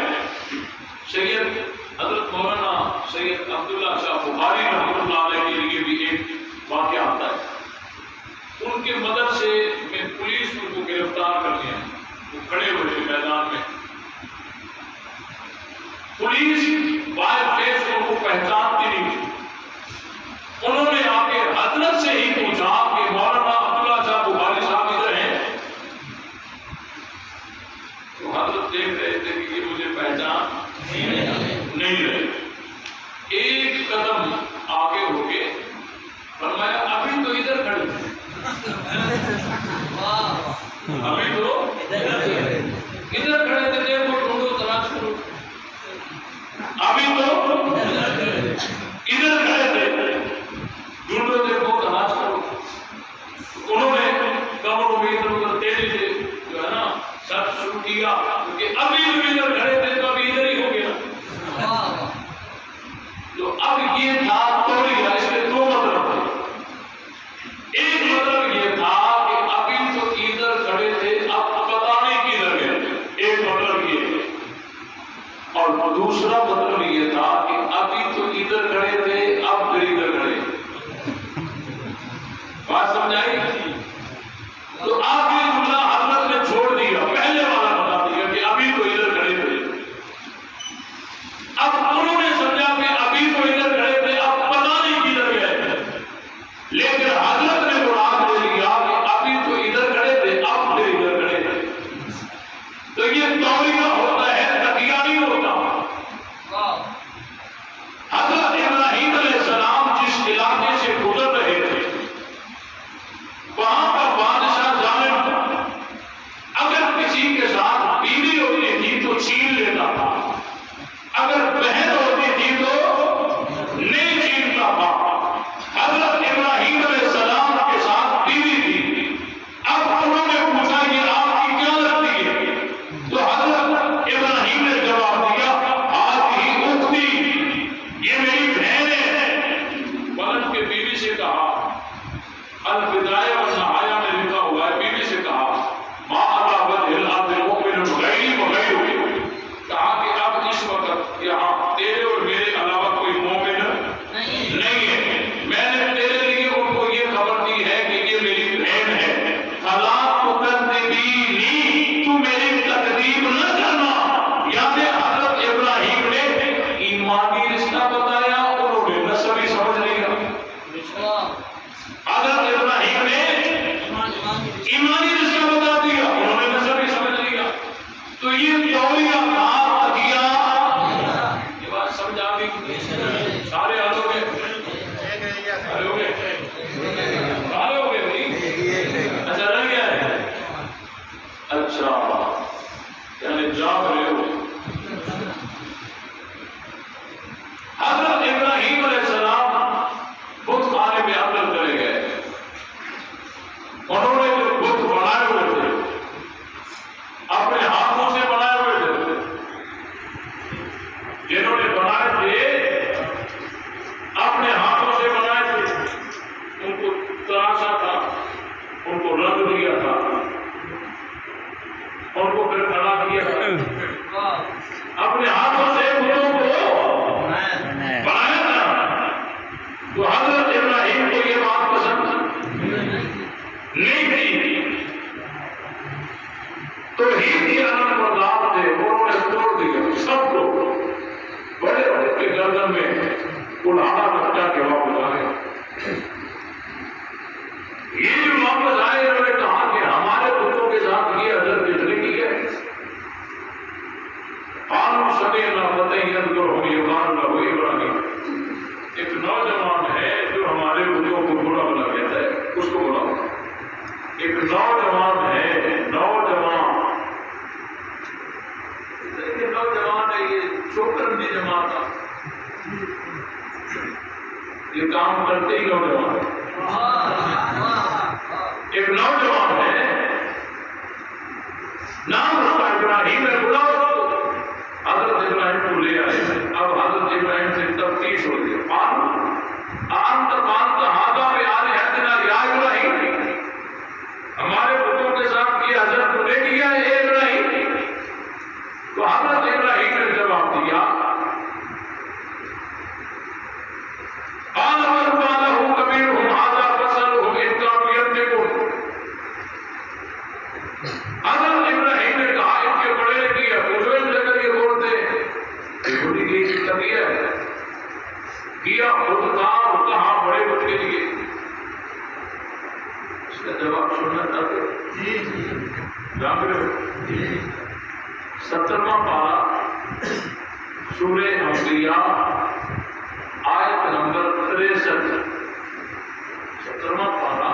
[SPEAKER 1] سید حضرت مولانا سید عبداللہ شاہ بخاری رحمۃ اللہ علیہ کے لیے بھی ایک واقعہ آتا ہے. ان کے مدرسے میں پولیس ان کو گرفتار کر لیا. وہ کھڑے ہوئے تھے میدان میں. پولیس باہر فیس ان کو پہچانتی نہیں تھی. انہوں نے آ کے حضرت سے ہی پوچھا کہ مولانا عبداللہ شاہ بخاری صاحب ادھر ہیں؟ تو حضرت دیکھ رہے تھے کہ یہ مجھے پہچان نہیں رہے. ایک قدم آگے ہو کے فرمایا ابھی تو ادھر کھڑے تھے، ابھی تو ادھر کھڑے تھے، دیکھو ڈھونڈو تلاش کرو. ابھی تو ادھر کھڑے تھے، ڈھونڈو دیکھو تلاش کرو. انہوں نے کمروں میں ادھر ادھر تیزی سے جو ہے نا سب شروع کیا کہ ابھی تو ادھر کھڑے تھے تو ابھی ادھر ہی ہو گیا. تو اب یہ تھا توریہ. اس کے دو مطلب تھے. ایک مطلب یہ تھا کہ ابھی تو ادھر کھڑے تھے اب پتہ نہیں کدھر گئے. ایک مطلب یہ تھا. اور دوسرا مطلب یہ تھا کہ ابھی تو ادھر کھڑے تھے اب پھر ادھر کھڑے. بات سمجھائی؟ تو آگے جملہ حضرت نے چھوڑ دیا، پہلے والا بتا دیا کہ ابھی تو ادھر کھڑے تھے. اب انہوں نے سمجھا کہ ابھی تو ادھر کھڑے تھے اب پتہ نہیں کدھر گئے. لیکن حضرت نے مراد لے لیا کہ ابھی تو ادھر کھڑے تھے اب پھر ادھر کھڑے تھے. تو یہ توریہ ہوتا ہے، تقیہ نہیں ہوتا. حضرت ابراہیم علیہ السلام جس علاقے سے گزر رہے تھے وہاں کا بادشاہ ظالم اگر کسی کے ساتھ بیوی ہوتی تھی تو چھین لیتا تھا، اگر بہن ہوتی تھی تو نہیں چھینتا تھا. حضرت ابراہیم علیہ السلام کے ساتھ بیوی تھی. اب انہوں نے پوچھا یہ آپ کی کیا لگتی ہے؟ تو حضرت ابراہیم نے جواب دیا ہذہ اختی، یہ میری بہن ہے. پلٹ کے بیوی سے کہا، البدایہ و نہایہ میں لکھا ہوا ہے، بیوی سے کہا ما علی وجہ الارض مؤمن غیری وغیرہ، کہا کہ اب اس وقت یہاں تیرے اور میرے علاوہ کوئی مومن نہیں ہے. میں نے تیرے لیے ان کو یہ خبر دی ہے کہ یہ میری بہن ہے. فلا تکذبینی، تو میری تکذیب نہ کرنا. یعنی حضرت ابراہیم نے ایمانی رشتہ بتایا، انہوں نے نسبی سمجھ لیا. حضرت ابراہیم نے ایمانی رشتہ بتا دیا، انہوں نے نسبی سمجھ لیا. تو یہ توریہ تھا، تقیہ. یہ بات سمجھ آ گئی؟ قالوا سمعنا فتى يذكرهم يقال له ابراہیم. ایک نوجوان ہے جو ہمارے بزرگوں کو برا بلا کہتا ہے، اس کو بلاؤ. ایک نوجوان ہے، نوجوان ہے، یہ چھوکر کی جماعت کا یہ کام کرتے ہی نوجوان ہے. ایک نوجوان ہے، نام اس کا ابراہیم ہے، بلاؤ اس کو. حضرت ابراہیم کو لے آئے. اب حضرت ابراہیم سے تفتیش ہو گئی. ہمارے بتوں کے ساتھ یہ حضرت نے کیا ہے ابراہیم؟ تو حضرت ابراہیم نے جواب دیا قال ورفعه كبيرهم هذا فاسألهم إن كانوا ينطقون. حضرت ابراہیم نے کہا ان کے بڑے نے کیا، پوچھو ان سے کر یہ بولتے بڑی کی طبیعت ہے کیا خود کہا اور کہا بڑے بچ کے لیے. اس کا جواب سننا چاہتے ہو؟ جان رہے ہو 17واں پارہ سورہ انبیاء آیت نمبر 63. 17واں پارہ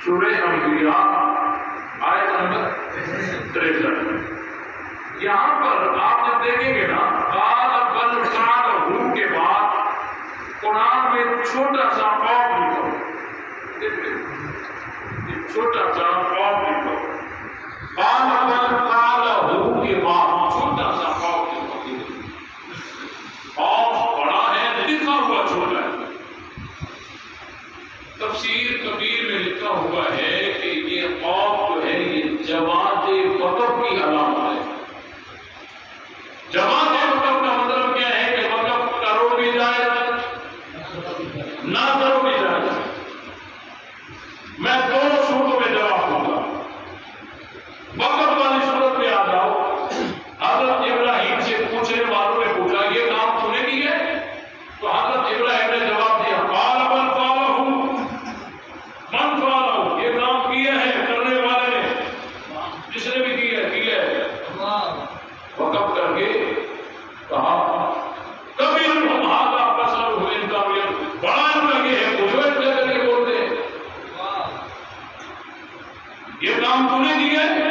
[SPEAKER 1] سورہ انبیاء آیت نمبر 63. یہاں پر آپ جب دیکھیں گے نا قال بل فعلہ کے بعد قرآن میں چھوٹا سا قوم لکھو، چھوٹا سا قوم لکھو. قال بل فعلہ کے بعد چھوٹا سا قوم لکھو. قوم بڑا ہے، لکھا ہوا چھوٹا ہے. تفسیر کبیر میں لکھا ہوا ہے کہ یہ قوم جو ہے یہ جماعت وقف کی علامت ہے. جماعت وقف کا مطلب کیا ہے کہ وقف کرو بھی جائے نہ کرو بھی جائے. میں دونوں صورتوں میں جواب دوں گا. وقف والی صورت میں آ جاؤ. حضرت ابراہیم سے پوچھنے والوں نے پوچھا یہ کام تو نے کی ہے؟ تو حضرت ابراہیم نے جواب دیا قال بل فعلہ من فعلہ، یہ کام کیا ہے کرنے والے نے، جس نے بھی کیا ہے. وقف کر کے کہا کبھی ہم ہاتھا فصل ہوئے ان کا بڑا ان کا یہ ہے پوچھو ان کر کے بولتے ہیں یہ کام تو نے کیا ہے،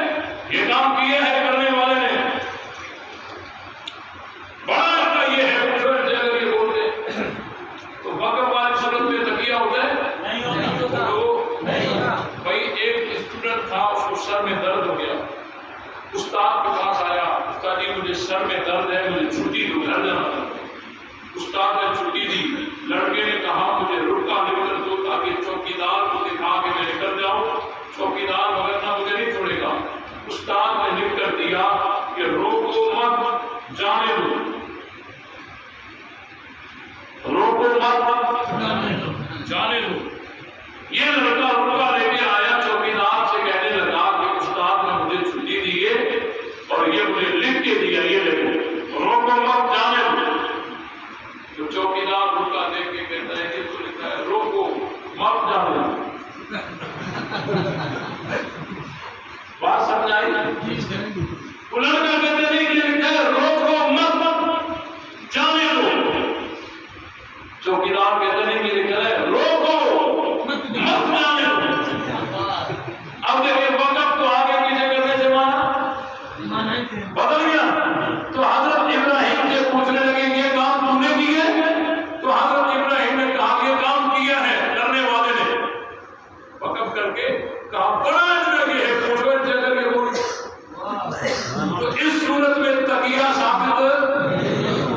[SPEAKER 1] یہ کام کیا ہے کرنے والے نے، بڑا ان کا یہ ہے پوچھو ان کر کے بولتے ہیں. تو وقف والی صورت میں تکیہ ہوتا ہے نہیں ہوتا. بھائی ایک اسٹوڈنٹ تھا، اس کو سر میں درد ہو گیا، استاد کے پاس آیا، استاد جی مجھے سر میں درد ہے، مجھے چھٹی دو، گھر جانا تھا. استاد نے چھٹی دی. لڑکے نے کہا مجھے رکا لے کر دو تاکہ چوکیدار کو دکھا کے میں نکل جاؤں، چوکیدار وغیرہ مجھے نہیں چھوڑے گا. استاد نے لکھ کر دیا کہ روکو مت جانے دو، روکو مت جانے دو. یہ لڑکا رکا لے کے آیا، چوکیدار سے کہنے لگا کہ استاد نے مجھے چھٹی دی ہے اور یہ مجھے لکھ کے دیا، یہ لکھو روکو مت جانے دو. تو چوکیدار رکا دیکھ کے کہتا ہے یہ تو لکھا ہے روکو مت جانے دو. بات سمجھائی؟ وہ لڑکا کہتے نہیں یہ لکھا ہے روکو مت جانے دو. چوکیدار کہتے نہیں یہ لکھا ہے روکو مت جانے دو. اب دیکھیں وقف تو آگے پیچھے کرنے سے مانا بدل گیا. تو حضرت ابراہیم سے پوچھنے لگے یہ کام تو نے کی ہے؟ تو حضرت ابراہیم نے کہا یہ کام کیا ہے کرنے والے نے. وقف کر کے کہا بڑا لگے ہے پوچھو ان سے کر کے بول. تو اس صورت میں تقیہ ثابت.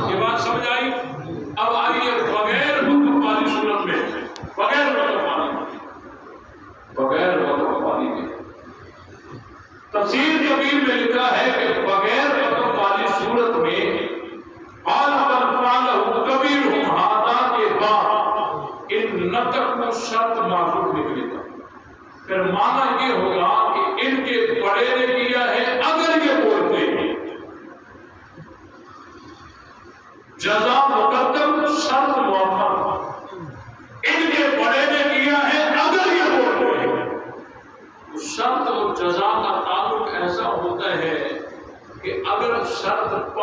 [SPEAKER 1] یہ بات سمجھ آئی؟ اب آئیے بغیر وقف والی صورت میں، بغیر وقف والی میں تفسیر کبیر میں لکھا ہے کہ بغیر وقف والی صورت میں قال بل فعلہ کبیرہم ھذا کے بعد ان نطق کو شرط معذوف نکلے گا. پھر معنی یہ ہوگا کہ ان کے بڑے نے کیا ہے اگر یہ بولتے ہیں. جزا مقدم شرط مؤخر، ان کے بڑے نے کیا ہے اگر یہ بولتے ہیں. شرط اور جزا کا تعلق ایسا ہوتا ہے کہ اگر شرط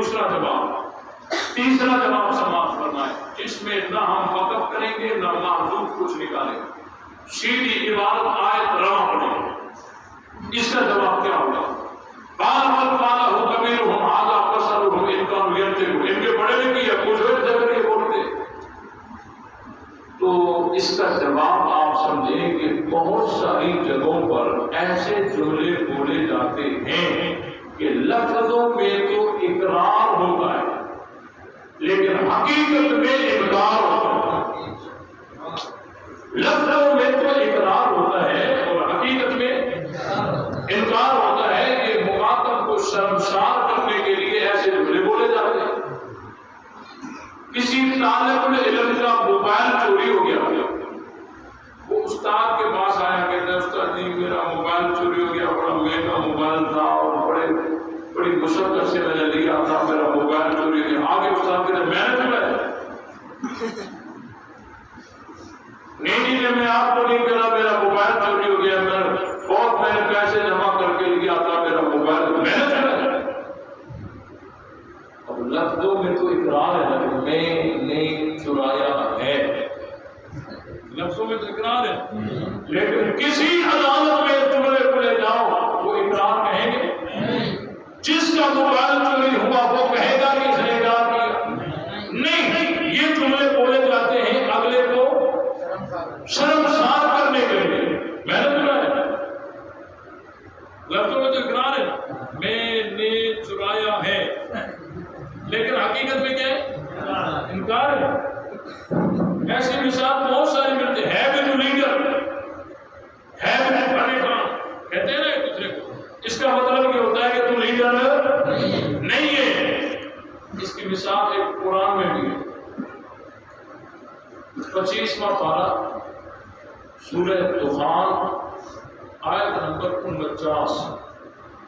[SPEAKER 1] دوسرا جواب. تیسرا جواب سماعت فرمائے جس میں نہ ہم وقف کریں گے نہ محذوف کچھ نکالیں گے, سیدھی عبارت آیت رواں پڑیں گے. اس کا جواب کیا ہوگا؟ قال بل فعله كبيرهم هذا فاسألوهم إن كانوا ينطقون. ان کے بڑے نے کیا پوچھو جب یہ بولتے. تو اس کا جواب آپ سمجھیں کہ بہت ساری جگہوں پر ایسے جملے بولے جاتے ہیں کہ لفظوں میں تو اقرار ہوتا ہے لیکن حقیقت میں انکار ہوتا ہے. لفظوں میں تو اقرار ہوتا ہے اور حقیقت میں انکار ہوتا ہے. کہ مخاطب کو شرمسار کرنے کے لیے ایسے جملے بولے جاتے ہیں. کسی طالب علم کا موبائل چوری ہو گیا, وہ استاد کے پاس آیا, کہتا ہے استاد جی میرا موبائل چوری ہو گیا, بڑا مہنگا موبائل تھا اور بڑی مشقت سے میں نے لیا تھا, میرا موبائل چوری ہو گیا. آگے استاد کہتے میں نے چلایا نہیں, میں آپ کو نہیں کرا, میرا موبائل چوری ہو گیا, میں نے پیسے جمع کر کے لیا تھا, میرا موبائل میں نے چلایا. اب لفظوں میں تو اقرار ہے نا, میں نے چرایا ہے, لفظوں میں تو اقرار ہے, لیکن کسی عدالت میں جملے کو لے جاؤ وہ اقرار کہیں گے. جس کا موبائل چوری ہوا وہ کہے گا کہ اس نے اقرار کیا نہیں. یہ جملے بولے جاتے ہیں اگلے کو شرمسار کرنے کے لیے. میں نے چرایا, لفظوں میں تو اقرار ہے میں نے چرایا ہے لیکن حقیقت میں کیا ہے؟ انکار ہے. ایسی مثال بہت ساری ملتی ہے. بھی جو لیڈر ہے بھی بڑے کام کہتے ہیں نا ایک دوسرے کو, اس کا مطلب یہ ہوتا ہے کہ تو لیڈر نہیں ہے. اس کی مثال ایک قرآن میں بھی ہے. 25واں پارہ سورہ دخان آیت نمبر 49,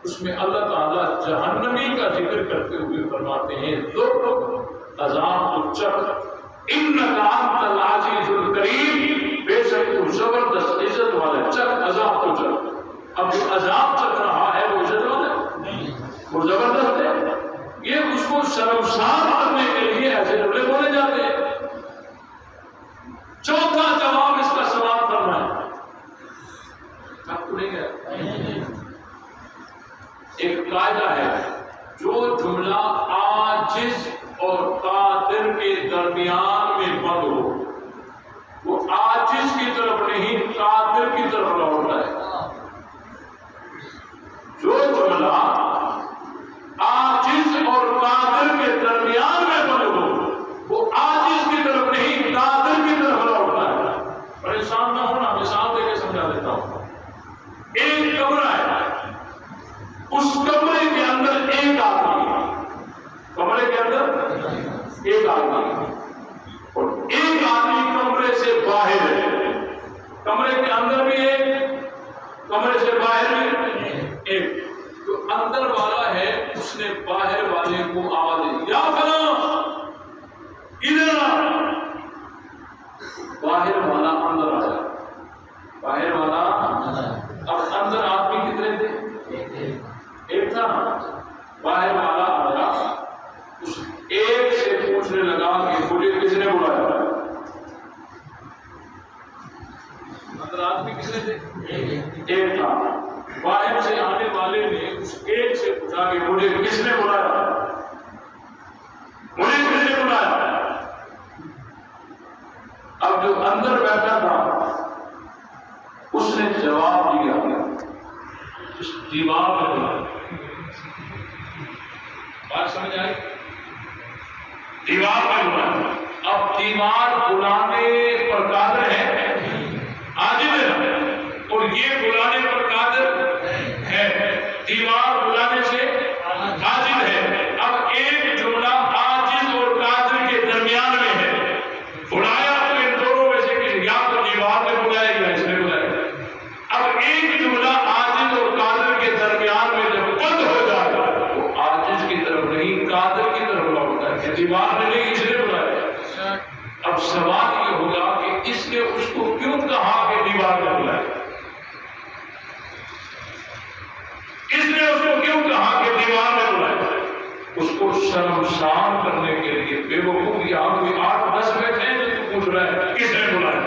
[SPEAKER 1] اس میں اللہ تعالیٰ جہنمی کا ذکر کرتے ہوئے فرماتے ہیں ذوق عذاب کو چکھ انکا انت العزیز الکریم, بے شک تو زبردست عزت والا, چکھ عذاب کو چکھ. اب جو عذاب چکھ رہا ہے وہ عزت والا ہے, وہ زبردست ہے. یہ اس کو شرمسار کرنے کے لیے ایسے جملے بولے جاتے ہیں. چوتھا جواب اس کا سوال کرنا ہے. ایک قاعدہ ہے, جو جملہ عاجز اور قادر کے درمیان میں بند ہو وہ عاجز کی طرف نہیں قادر کی طرف لوٹتا ہے. جو جملہ عاجز اور قادر کے درمیان میں بند ہو وہ عاجز کی طرف نہیں قادر کی طرف لوٹتا ہے. پریشان نہ ہونا, مثال دے کے سمجھا دیتا ہوں. ایک کمرہ ہے, اس کمرے کے اندر ایک آدمی, کمرے کے اندر ایک آدمی اور ایک آدمی کمرے سے باہر ہے. کمرے کے اندر بھی ایک, کمرے سے باہر بھی ایک. جو اندر والا ہے اس نے باہر والے کو آواز دی یا فلاں ادھر آ. باہر والا اندر آیا, باہر والا. اب اندر آدمی کتنے تھے؟ ایک تھا. باہر والا آیا, اس ایک سے پوچھنے لگا کہ مجھے کس نے بلایا. اندر آدمی کتنے تھے؟ ایک تھا. باہر سے آنے والے نے اس ایک سے پوچھا کہ مجھے کس نے بلایا, مجھے کس نے بلایا. اب جو اندر بیٹھا تھا اس نے جواب دیا اس دیوار میں. بات سمجھ آئی؟ دیوار میں بلایا. اب دیوار بلانے پر قادر ہے, عاجز ہے, اور یہ بلانے پر قادر ہے. دیوار بلانے سے عاجز ہے. اب ایک جملہ عاجز اور قادر کے درمیان میں ہے. بلایا تو ان دونوں میں سے کسی, یا تو دیوار نے بلایا یا اس نے بلایا. اب ایک جملہ عاجز اور قادر کے درمیان میں جب بند ہو جائے تو عاجز کی طرف نہیں قادر کی طرف لوٹتا ہے کہ دیوار نے نہیں, اس نے بلایا. اب سوال یہ ہوگا کہ اس نے اس کو کیوں کہا کہ دیوار نے بلایا. اس کو شرمسار کرنے کے لیے بے وقوف یہاں کوئی 8-10 بیٹھے ہیں جو تو پوچھ رہا ہے کس نے بلایا؟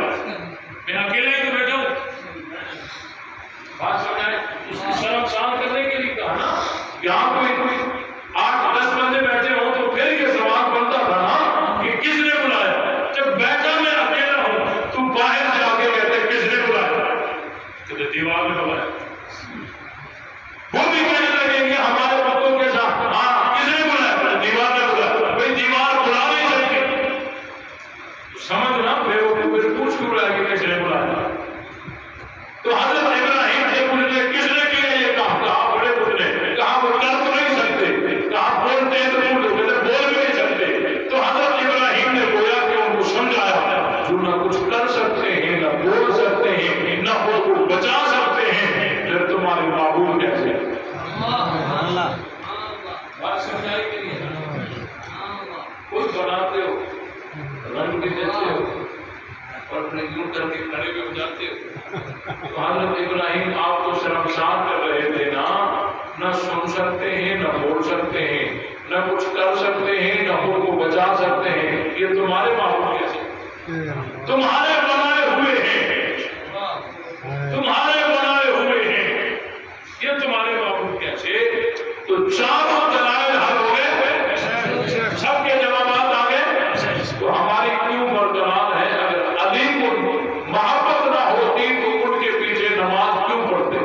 [SPEAKER 1] میں اکیلا ہی تو بیٹھا ہوں. بات سمجھائے؟ اس کی شرمسار کرنے کے لیے کہا نا. یہاں کوئی 8-10 بندے بیٹھے ہوں تو پھر یہ سوال بنتا تھا نا کہ کس نے بلایا. جب بیٹھا میں اکیلا ہوں تو باہر جا کے کہتے کس نے بلایا؟ کہ دیوار نے بلایا. وہ بھی کہنے لگیں گے ہمارے بندوں کے ساتھ ہاں کس نے بلایا؟ دیوار نے بلایا. بھائی دیوار بلا نہیں سکتے. سمجھنا بے وقوف پھر پوچھ کیوں رہا کہ کس نے بلایا؟ تو حضرت ابراہیم سے پوچھنے کس نے کیا یہ کام؟ کہا بڑے پوچھنے. کہا وہ کر تو نہیں سکتے. کہا بولتے ہیں تو بول بھی نہیں سکتے. تو حضرت ابراہیم نے گویا کہ ان کو سمجھایا جو نہ کچھ کر سکتے ہیں نہ بول سکتے ہیں نہ خود کو بچا سکتے ہیں پھر تمہارے معبود کیسے؟ بات سمجھائی کہ نہیں؟ خود بناتے ہو رنگ بھی دیتے ہو اور اپنے یوں کر کے کھڑے بھی ہو جاتے ہو. تو حضرت ابراہیم آپ کو شرمسار کر رہے تھے نا. نہ سن سکتے ہیں نہ بول سکتے ہیں نہ کچھ کر سکتے ہیں نہ خود کو بچا سکتے ہیں. یہ تمہارے معبود کیسے؟ تمہارے بنائے ہوئے ہیں. تمہارے بنائے ہوئے ہیں. یہ تمہارے معبود کیسے؟ تو چاروں دلائل حل ہو گئے. سب کے جوابات آ گئے. تو ہماری کیوں برقرار ہے؟ اگر علی کو محبت نہ ہوتی تو ان کے پیچھے نماز کیوں پڑھتے؟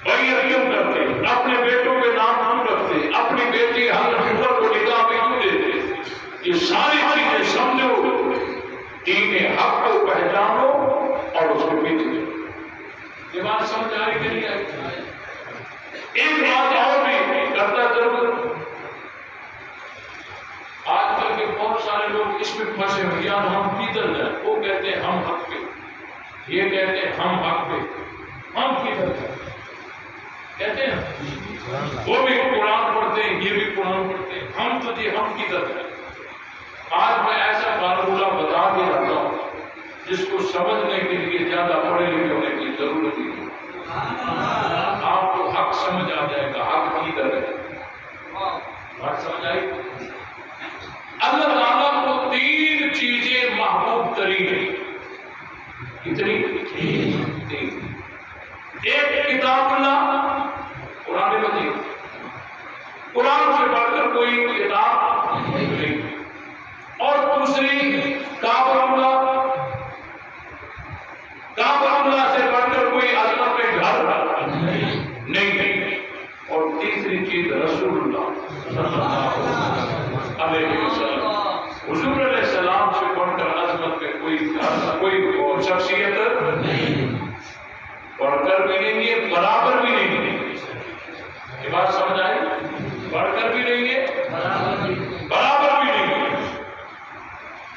[SPEAKER 1] بیعت کیوں کرتے؟ اپنے بیٹوں کے نام کیوں رکھتے؟ اپنی بیٹی حضرت عمر کو نکاح میں کیوں دیتے؟ یہ ساری چیزیں سمجھو. دین حق کو پہچانو اور اس کے پیچھے. یہ بات سمجھ آ رہی کہ نہیں آئی؟ ایک بات اور بھی کرتا ضرور. آج کل کے بہت سارے لوگ اس میں پھنسے ہوئے یار ہم کدھر جائیں. وہ کہتے ہیں ہم حق پہ. یہ کہتے ہیں ہم حق پہ. ہم کدھر جائیں کہتے ہیں. وہ بھی قرآن پڑھتے ہیں یہ بھی قرآن پڑھتے ہیں. ہم تو جی ہم کدھر جائیں. آج میں ایسا فارمولہ بتا کے رہتا ہوں جس کو سمجھنے کے لیے زیادہ پڑھے لکھے ہونے کی ضرورت نہیں. آپ کو حق سمجھ آ جائے گا. حق کدھر ہے. بات سمجھ آئی؟ اللہ تعالیٰ کو 3 چیزیں محبوب ترین ہیں. کتنی؟ 3. ایک کتاب اللہ قرآن مجید. قرآن سے بڑھ کر کوئی کتاب نہیں. اور دوسری کعبہ اللہ. کعبہ اللہ سے بڑھ کر کوئی عظمت میں گھر نہیں. اور تیسری چیز رسول اللہ علیہ السلام. حضور علیہ السلام سے بڑھ کر عظمت میں کوئی شخصیت بڑھ کر بھی نہیں ہے برابر بھی نہیں ہے. یہ بات سمجھ آئی؟ بڑھ کر بھی نہیں ہے برابر بھی نہیں ہے.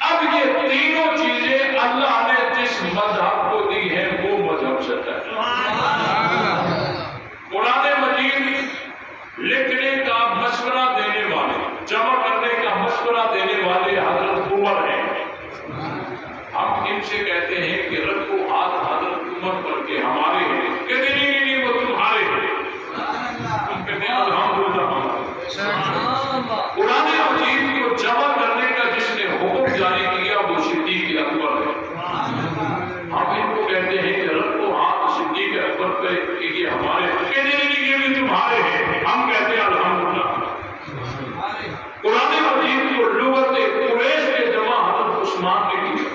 [SPEAKER 1] اب یہ تینوں چیزیں اللہ نے جس مذہب کو دی ہے وہ مذہب سچا ہے. قرآن مجید لکھنے کا مشورہ دینے والے جمع کرنے کا مشورہ دینے والے حضرت عمر ہیں. ہم ان سے کہتے ہیں کہ رکھو ہاتھ حضرت عمر پر کے ہمارے ہیں. کہتے نہیں وہ تمہارے ہیں. تم کہتے ہیں الحمدللہ. قرآن مجید کو جمع کرنے کا جس نے حکم جاری کیا وہ صدیق اکبر ہے. ہم ان کو کہتے ہیں کہ رکھو ہاتھ صدیق اکبر پہ کہ یہ ہمارے. کہتے نہیں یہ بھی تمہارے ہیں. ہم کہتے ہیں الحمدللہ. قرآن مجید کو لغت قریش کے جمع حضرت عثمان نے کی.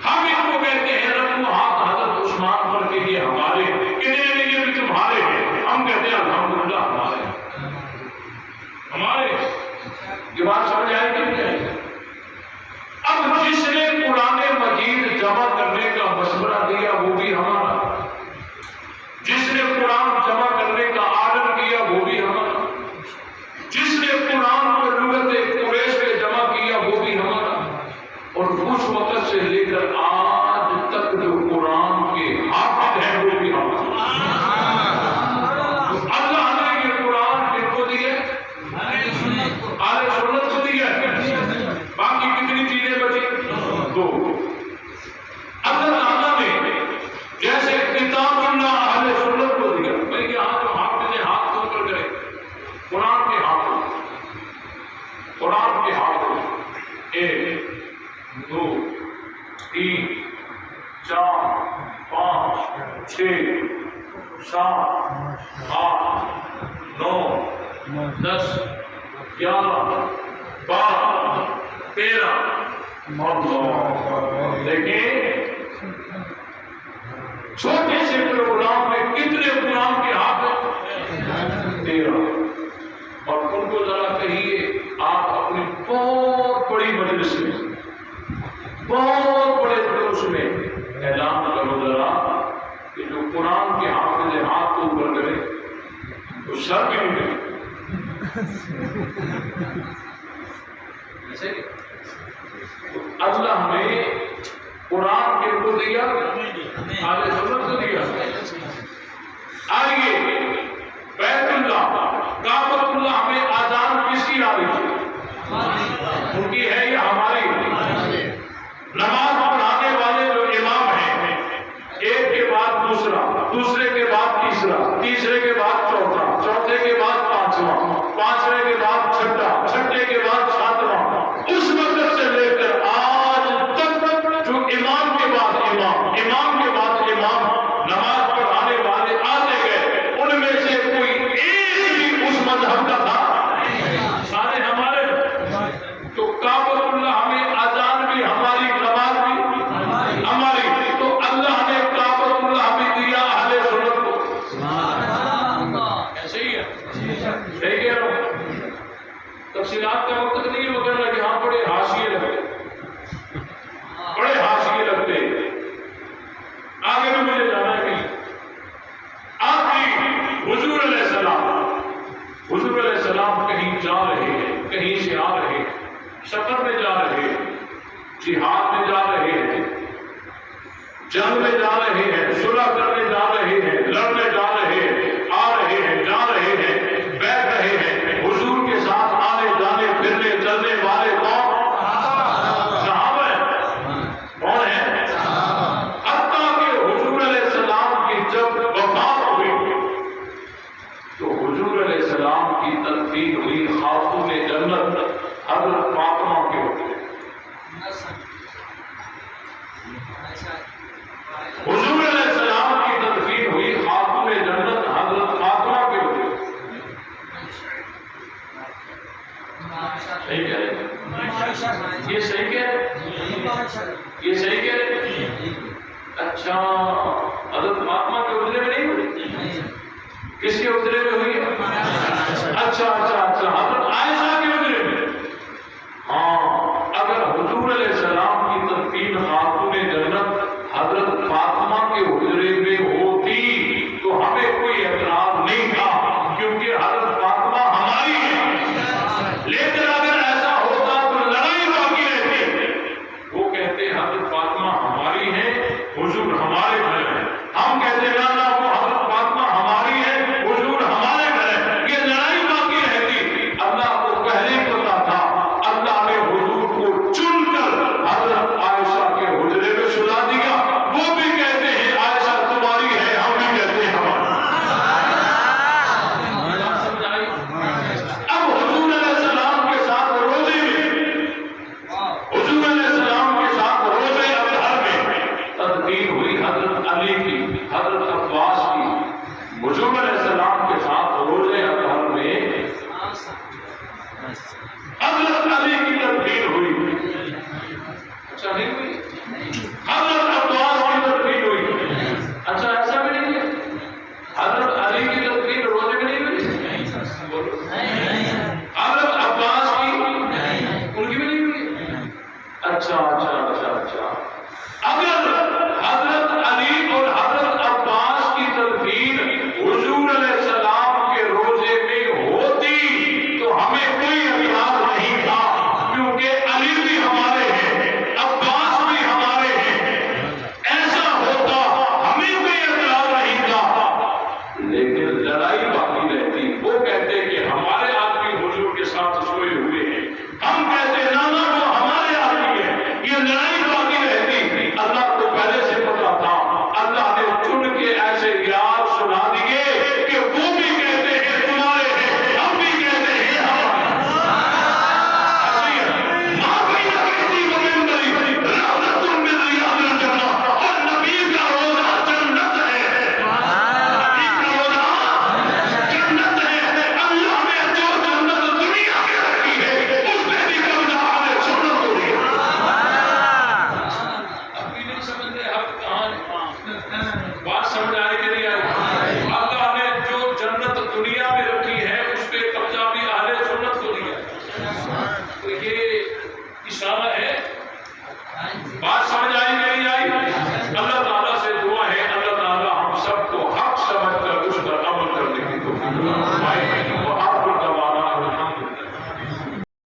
[SPEAKER 1] ہم ان کو کہتے ہیں رکھو ہاتھ حضرت عثمان پر کہ یہ ہمارے. کہتے نہیں یہ بھی تمہارے ہیں. ہم کہتے ہیں الحمدللہ ہمارے. 6 7 8 9 10 11 12 13 دیکھیں چھوٹے سے پروگرام میں کتنے قرآن کے حافظ 13 اور ان کو ذرا کہیے آپ اپنی بہت بڑی مجلس میں بہت بڑے جلوس میں اعلان کرو ذرا کہ جو قرآن کے حافظ ہاتھ کو اوپر کرے تو سر بھی نہیں کرے اللہ نے قرآن کے کو دیا آگے سنت کو دیا آئیے بیت اللہ کعبۃ اللہ ہمیں آزان کس کی آ رہی ہے ان کی ہے یا ہماری نماز پڑھانے والے جو امام ہیں ایک کے بعد دوسرا دوسرے کے بعد تیسرا تیسرے کے بعد چوتھا چوتھے کے بعد پانچواں پانچویں کے بعد چھٹا چھٹے کے بعد ساتواں اس وقت سے لے کر آج تک جو امام کے بعد امام امام کے بعد امام نماز پڑھانے والے آتے گئے ان میں سے کوئی ایک بھی اس مذہب کا تھا سارے ہمارے تو کعبۃ اللہ ہمیں اذان بھی ہماری نماز بھی ہماری تو اللہ نے کعبۃ اللہ بھی دیا اہل سنت کو ایسے ہی ہے صحیح کہہ رہا ہوں تفصیلات کا وقت نہیں مگر یہاں بڑے حاشیے لگتے بڑے حاشیے لگتے آگے بھی مجھے جانا ہے کہیں آخری حضور علیہ السلام کہیں جا رہے ہیں کہیں سے آ رہے ہیں سفر میں جا رہے ہیں جہاد میں جا رہے ہیں جنگ میں جا رہے ہیں صلح کرنے جا رہے ہیں لڑنے جا رہے ہیں آ رہے ہیں جا رہے ہیں بیٹھ رہے ہیں حضور کے ساتھ آنے جانے پھرنے چلنے والے کون صحابہ ہیں کون ہیں حتیٰ کہ حضور علیہ السلام کی جب وفات ہوئی تو حضور علیہ السلام کی تدفین ہوئی خاتون جنت حضرت فاطمہ کے ہوتے حضور علیہ السلام کی تدفین ہوئی خاتون جنت حضرت فاطمہ کے ہوتے صحیح کہہ رہے یہ صحیح کہہ رہے یہ صحیح کہہ رہے اچھا حضرت فاطمہ کے حجرے میں نہیں ہوئی کس کے حجرے میں ہوئی اچھا حضرت عائشہ کے حجرے میں ہاں اگر حضور علیہ السلام کی تدفین خاتون جنت حضرت فاطمہ کے حجرے میں ہوتی تو ہمیں کوئی اعتراض نہیں تھا کیونکہ حضرت فاطمہ ہماری ہے لیکن اگر ایسا ہوتا تو لڑائی باقی رہتی وہ کہتے حضرت فاطمہ ہماری ہے حضور ہمارے گھر ہے ہم کہتے نا وہ حضرت فاطمہ ہماری ہے حضور ہمارے گھر ہے یہ لڑائی باقی رہتی اللہ کو پہلے ہی پتا تھا اللہ نے حضور کو چن کر حضرت عائشہ کے حجرے میں سلا دیا وہ بھی کہتے ہیں عائشہ تمہاری ہے ہم بھی کہتے ہیں ہماری اب حضور علیہ السلام کے ساتھ روزے میں حضور علیہ السلام کے ساتھ روزے اطہر میں تدفین ہوئی حضرت علی کی حضرت عباس کی حضور علیہ السلام کے ساتھ روزے اطہر میں حضرت علی کی تدفین ہوئی اچھا نہیں ہوئی حضرت عباس کی تدفین ہوئی اچھا ایسا بھی نہیں ہے حضرت علی کی تدفین روزے میں نہیں ہوئی حضرت عباس کی ان کی بھی نہیں ہوئی اچھا اگر حضرت علی اور حضرت عباس کی تدفین حضور علیہ السلام کے روزے میں ہوتی تو ہمیں کوئی اعتراض نہیں تھا کیونکہ علی بھی ہمارے ہیں عباس بھی ہمارے ہیں ایسا ہوتا ہمیں کوئی اعتراض نہیں تھا لیکن لڑائی باقی رہتی وہ کہتے کہ ہمارے آدمی حضور کے ساتھ سوئے ہوئے ہیں ہم کہتے نا وہ ہمارے آدمی ہے یہ لڑائی باقی رہتی اللہ کو پہلے سے پتا تھا اللہ نے چن کے ایسے یار سنا دیے کہ وہ بھی کہتے ہیں تمہارے ہیں ہم بھی کہتے ہیں ہمارے
[SPEAKER 2] آمین